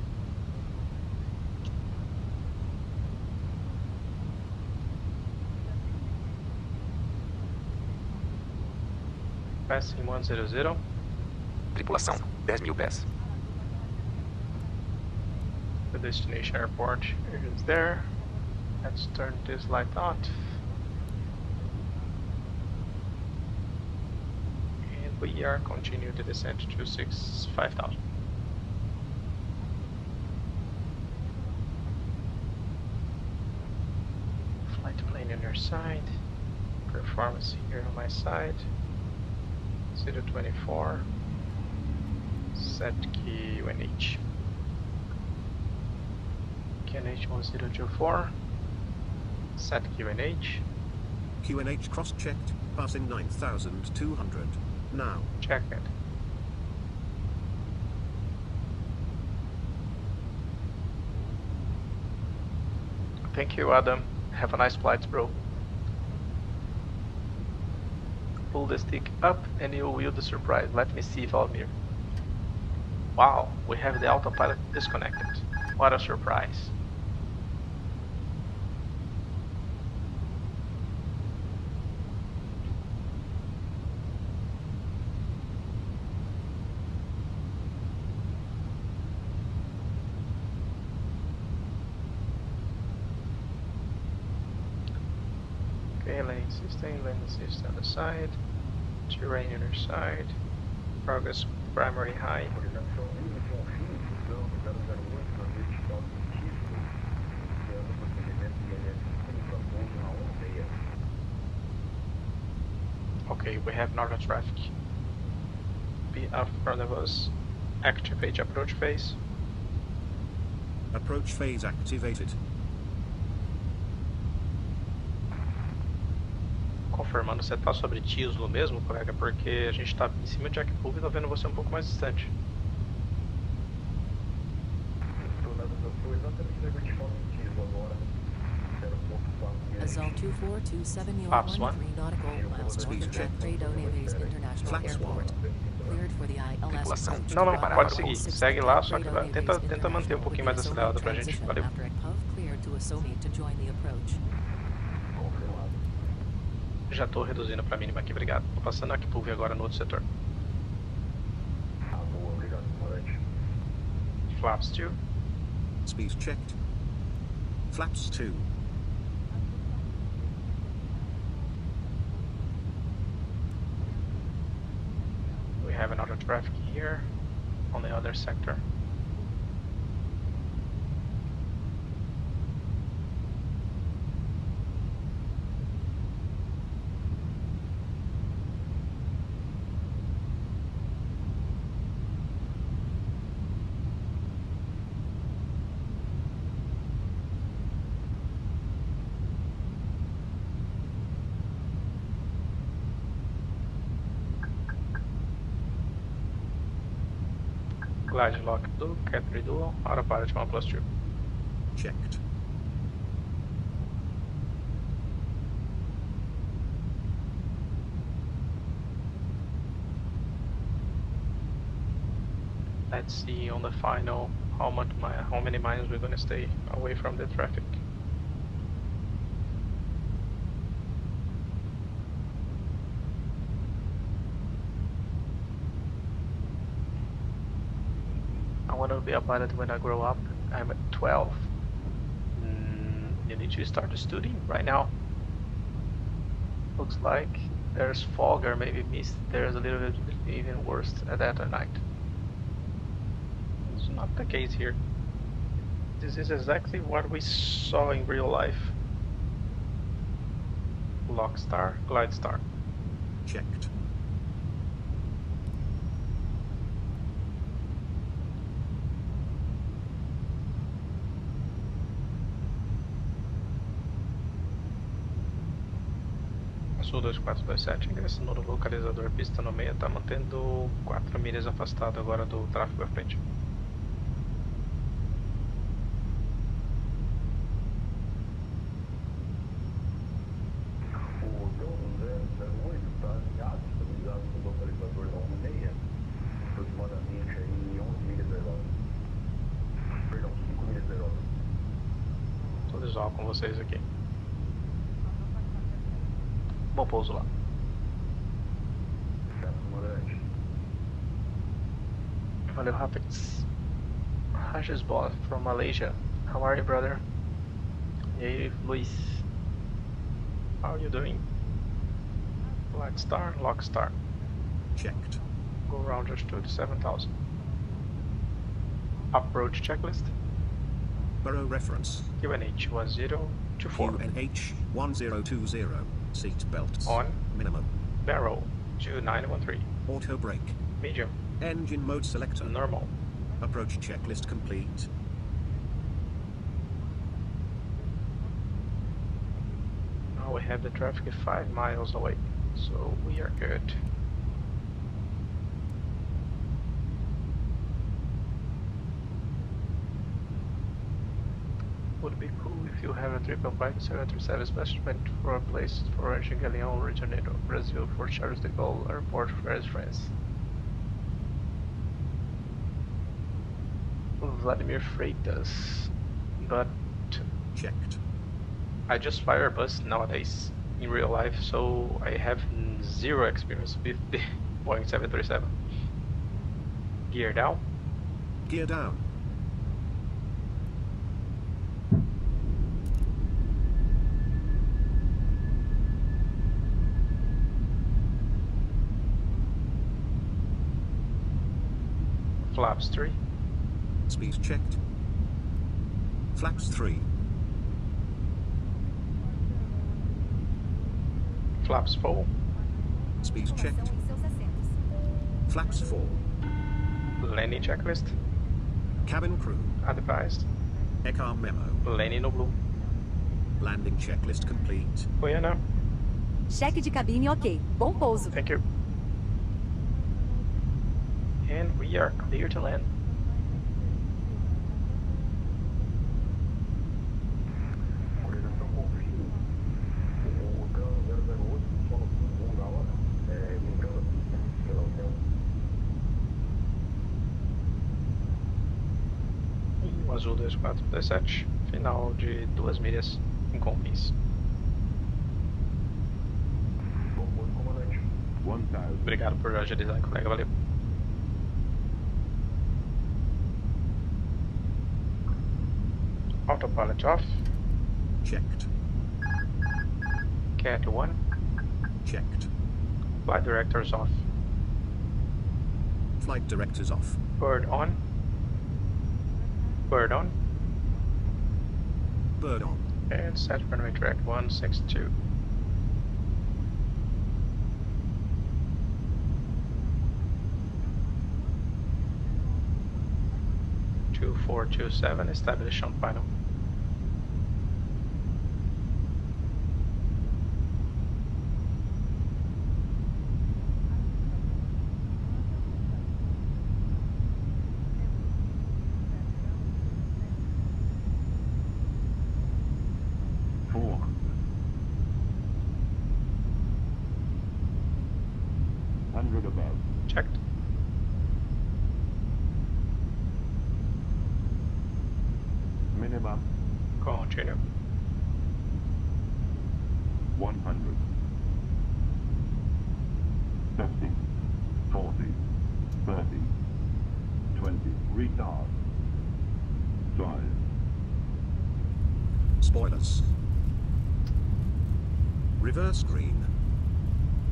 Passing 100. Tripulação, 10.000 pés. The destination airport is there. Let's turn this light on. And we are continuing the descent to 5,000. Flight plane on your side. Performance here on my side. 024. Set key UNH. QNH 1024. Set QNH. QNH cross-checked, passing 9,200. Now. Check it. Thank you, Adam. Have a nice flight, bro. Pull the stick up and you will be surprised. Let me see, Valmir. Wow, we have the autopilot disconnected. What a surprise. Okay, lane assist on the side. Terrain on your side. Progress primary high. Okay, we have northern traffic. Be up in front of us. Activate approach phase. Approach phase activated. Confirmando, você tá sobre Tislo mesmo, colega? Porque a gente tá em cima de Jackpool e tá vendo você um pouco mais distante. Azul 2427, you Flaps are 1. 13 nautical miles north of Fredo Neves International Airport. Cleared for the ILS approach. Não, to pode Fredo seguir. Neves Segue lá, só que Fredo tenta Neves manter um pouquinho mais International acelerado pra gente. transition Valeu. after a puff cleared to Assomi to join the approach. Já tô reduzindo pra mínima aqui, obrigado. Tô passando aqui por agora no outro setor. Flaps 2. Speed checked. Flaps 2. We have another traffic here on the other sector. Glide lock do, cat redual, autopilot 1+2. Checked. Let's see on the final how many miles we're gonna stay away from the traffic. I want to be a pilot when I grow up. I'm at 12. You need to start studying right now. Looks like there's fog or maybe mist. There's a little bit even worse at that at night. not the case here. This is exactly what we saw in real life. Lock star, glide star. Checked. Sul 2427, ingressando no localizador pista no meio, tá mantendo 4 milhas afastado agora do tráfego à frente. O 08 está alinhado, estabilizado no localizador da 16, aproximadamente aí 11 milhas da Europa. Perdão, 5 milhas da Europa. Tô visual com vocês aqui. Bom pouso lá. Valeu, Rapix. Rajesh Boss from Malaysia. How are you, brother? E aí, Luis? How are you doing? Glide star, lock star. Checked. Go round to 7000. Approach checklist. Burrow reference. QNH 1024. QNH 1020. Seat belts. On. Minimum. Barrel 2913. Auto brake. Medium. Engine mode selector. Normal. Approach checklist complete. Now we have the traffic at 5 miles away, so we are good. Would be cool if you have a trip of bike 737 specimen for a place for Galeão, Rio de Janeiro, Brazil, for Charles de Gaulle Airport, Paris, France. Vladimir Freitas, but checked. I just fire a bus nowadays in real life, so I have zero experience with the Boeing 737. Gear down. Gear down. Flaps 3. Speed checked. Flaps 3. Flaps 4. Speed checked. Flaps 4. Landing checklist. Cabin crew. Advised. ECAR memo. Landing no blue. Landing checklist complete. Goiânia. Cheque de cabine ok. Bom pouso. Thank you. And we are clear to land. Coordenação Confins, o cano 008, só no segundo da hora, brincando a pista pela União. E o azul 2427, final de 2 milhas em Confins. Bom pouso, comandante. Obrigado por agilizar, colega, valeu. Autopilot off. Checked. Cat 1. Checked. Flight directors off. Flight directors off. Bird on. Bird on. Bird on. And set runway direct 162. Two 427, establish on final. Checked. Minimum Continue. 100. 50, 40, 30, 20. Retard. Drive. Spoilers. Reverse green.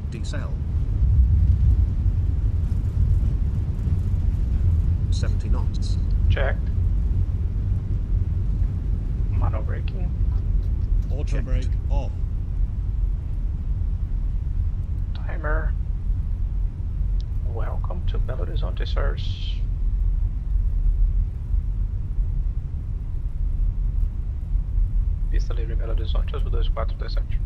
Decel. 70 knots. Checked. Mono braking. Ultra brake off. Timer. Welcome to Belo Horizonte, sirs. Pista livre em Belo Horizonte, azul 2427.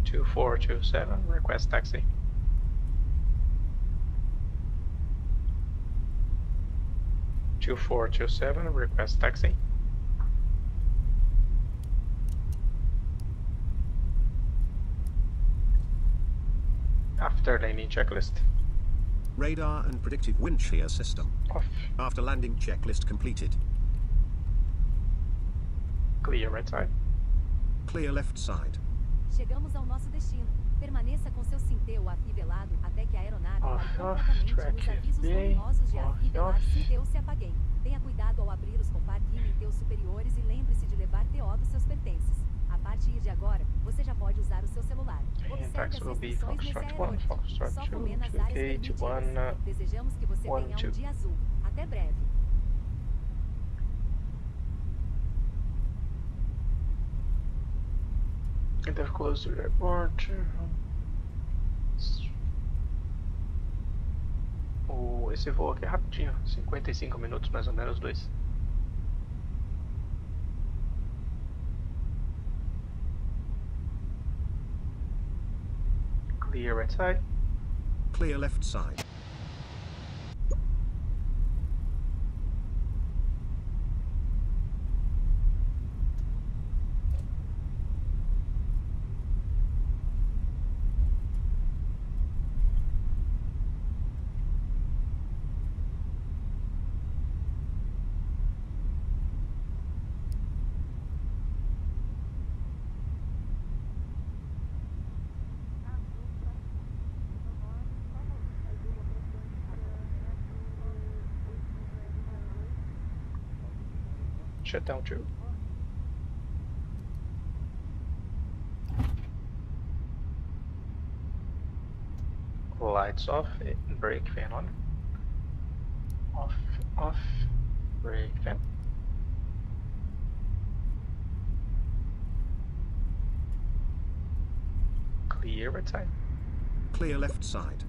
Two 427, request taxi. Two 427, request taxi. After landing checklist. Radar and predictive wind shear system. Off. After landing checklist completed. Clear right side. Clear left side. Chegamos ao nosso destino. Permaneça com seu cinteiro afivelado até que a aeronave pare completamente nos avisos luminosos de afivelar cinteiro se apaguem. Tenha cuidado ao abrir os compartimentos superiores e lembre-se de levar TO dos seus pertences. A partir de agora, você já pode usar o seu celular. Observe as restrições nesse aeroporto. Só comer nas áreas permitidas. Desejamos que você tenha um dia azul. Até breve. They're close to the airport. Esse voo aqui é rapidinho, 55 minutos mais ou menos, dois. Clear right side. Clear left side. Shut down too. Lights off, brake fan on. Off, off, brake fan. Clear right side. Clear left side.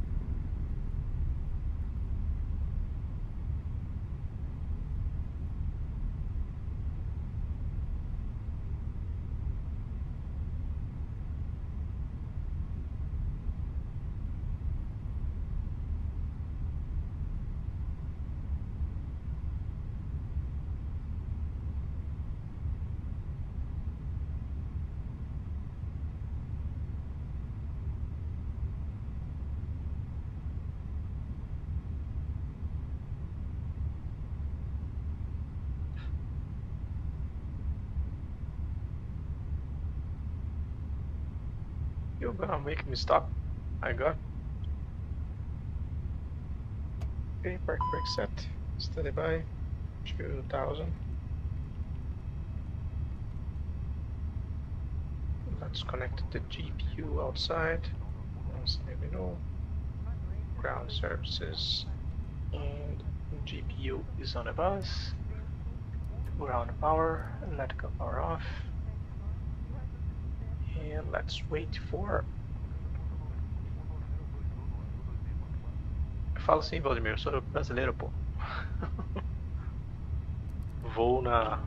You're gonna make me stop. I got. Okay, park brake set. Steady by. 2000. Let's connect the GPU outside. As we know. Ground services and GPU is on a bus. Ground power, electrical power off. And let's wait for... Fala assim, Valdemir, eu sou brasileiro, pô. Vou na...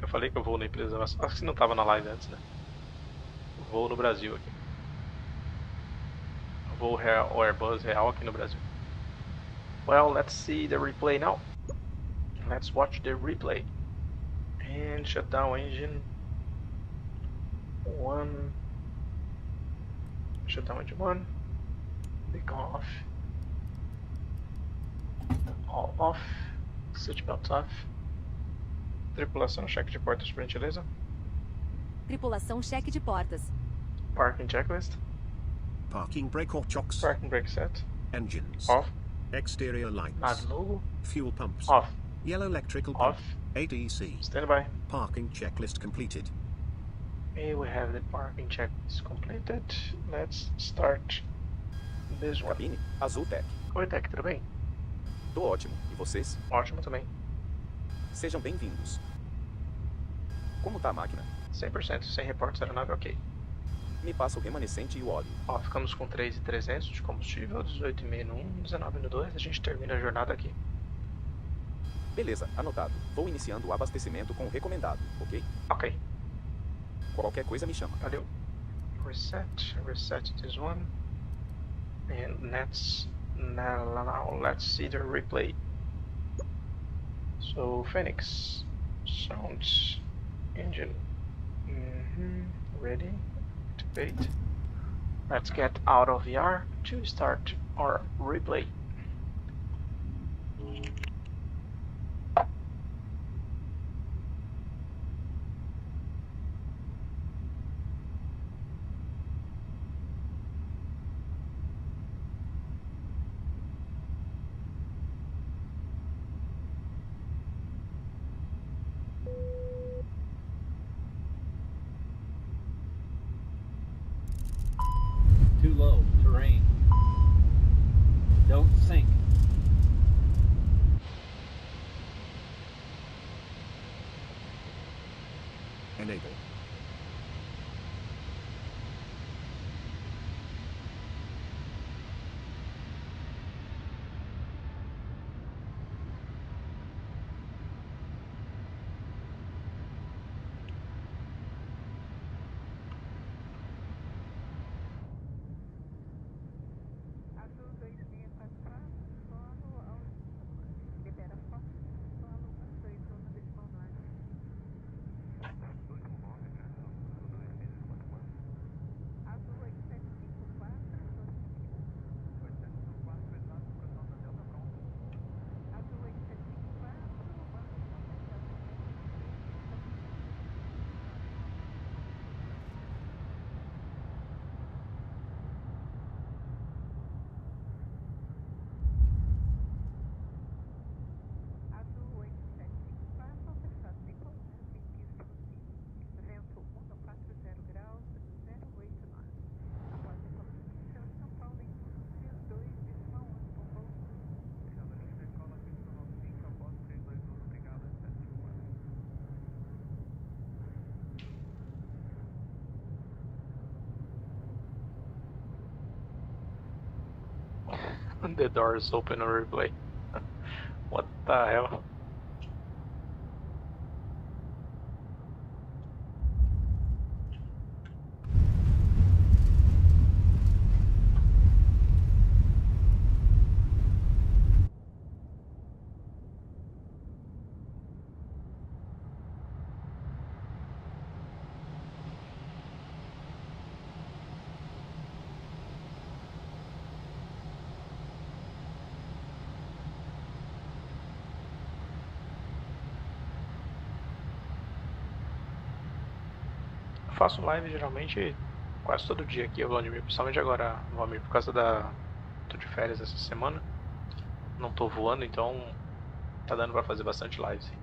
Eu falei que eu vou na empresa, mas acho que não tava na live antes, né? Vou no Brasil aqui. Vou real, o Airbus real aqui no Brasil. Well, let's see the replay now. Let's watch the replay. And shut down engine. One. Shut down engine 1. Beacon off. All off. Seatbelt off. Tripulação, cheque de portas, por gentileza. Tripulação, cheque de portas. Parking checklist. Parking brake or chocks. Parking brake set. Engines. Off. Exterior lights. Navlogo. Fuel pumps. Off. Yellow electrical pump. Off. ATC. Standby. Parking checklist completed. Okay, we have the parking checklist completed. Let's start this one. Cabine, ARZOPA. Oi, Tech, tudo bem? Tô ótimo. E vocês? Ótimo também. Sejam bem-vindos. Como tá a máquina? 100%, sem reportes aeronave, ok. Me passa o remanescente e o óleo. Ó, ficamos com 3.300 de combustível, 18,5 no 1, 19 no 2, a gente termina a jornada aqui. Beleza, anotado. Vou iniciando o abastecimento com o recomendado, ok? Ok. Qualquer coisa me chama. Valeu. Reset this one. And now let's see the replay. So Phoenix, sounds, engine, ready, activate. Let's get out of VR to start our replay. Too low, terrain. Don't sink. Enable. The door is open on replay. What the hell? Faço live geralmente quase todo dia aqui, Vladimir, principalmente agora, Vladimir, por causa tô de férias essa semana, não tô voando, então tá dando pra fazer bastante live, sim.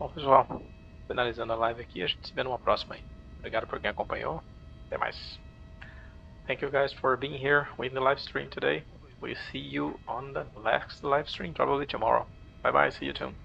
Bom, pessoal, finalizando a live aqui, a gente se vê numa próxima aí. Obrigado por quem acompanhou. Até mais. Thank you guys for being here with the live stream today. We'll see you on the next live stream probably tomorrow. Bye bye, see you soon.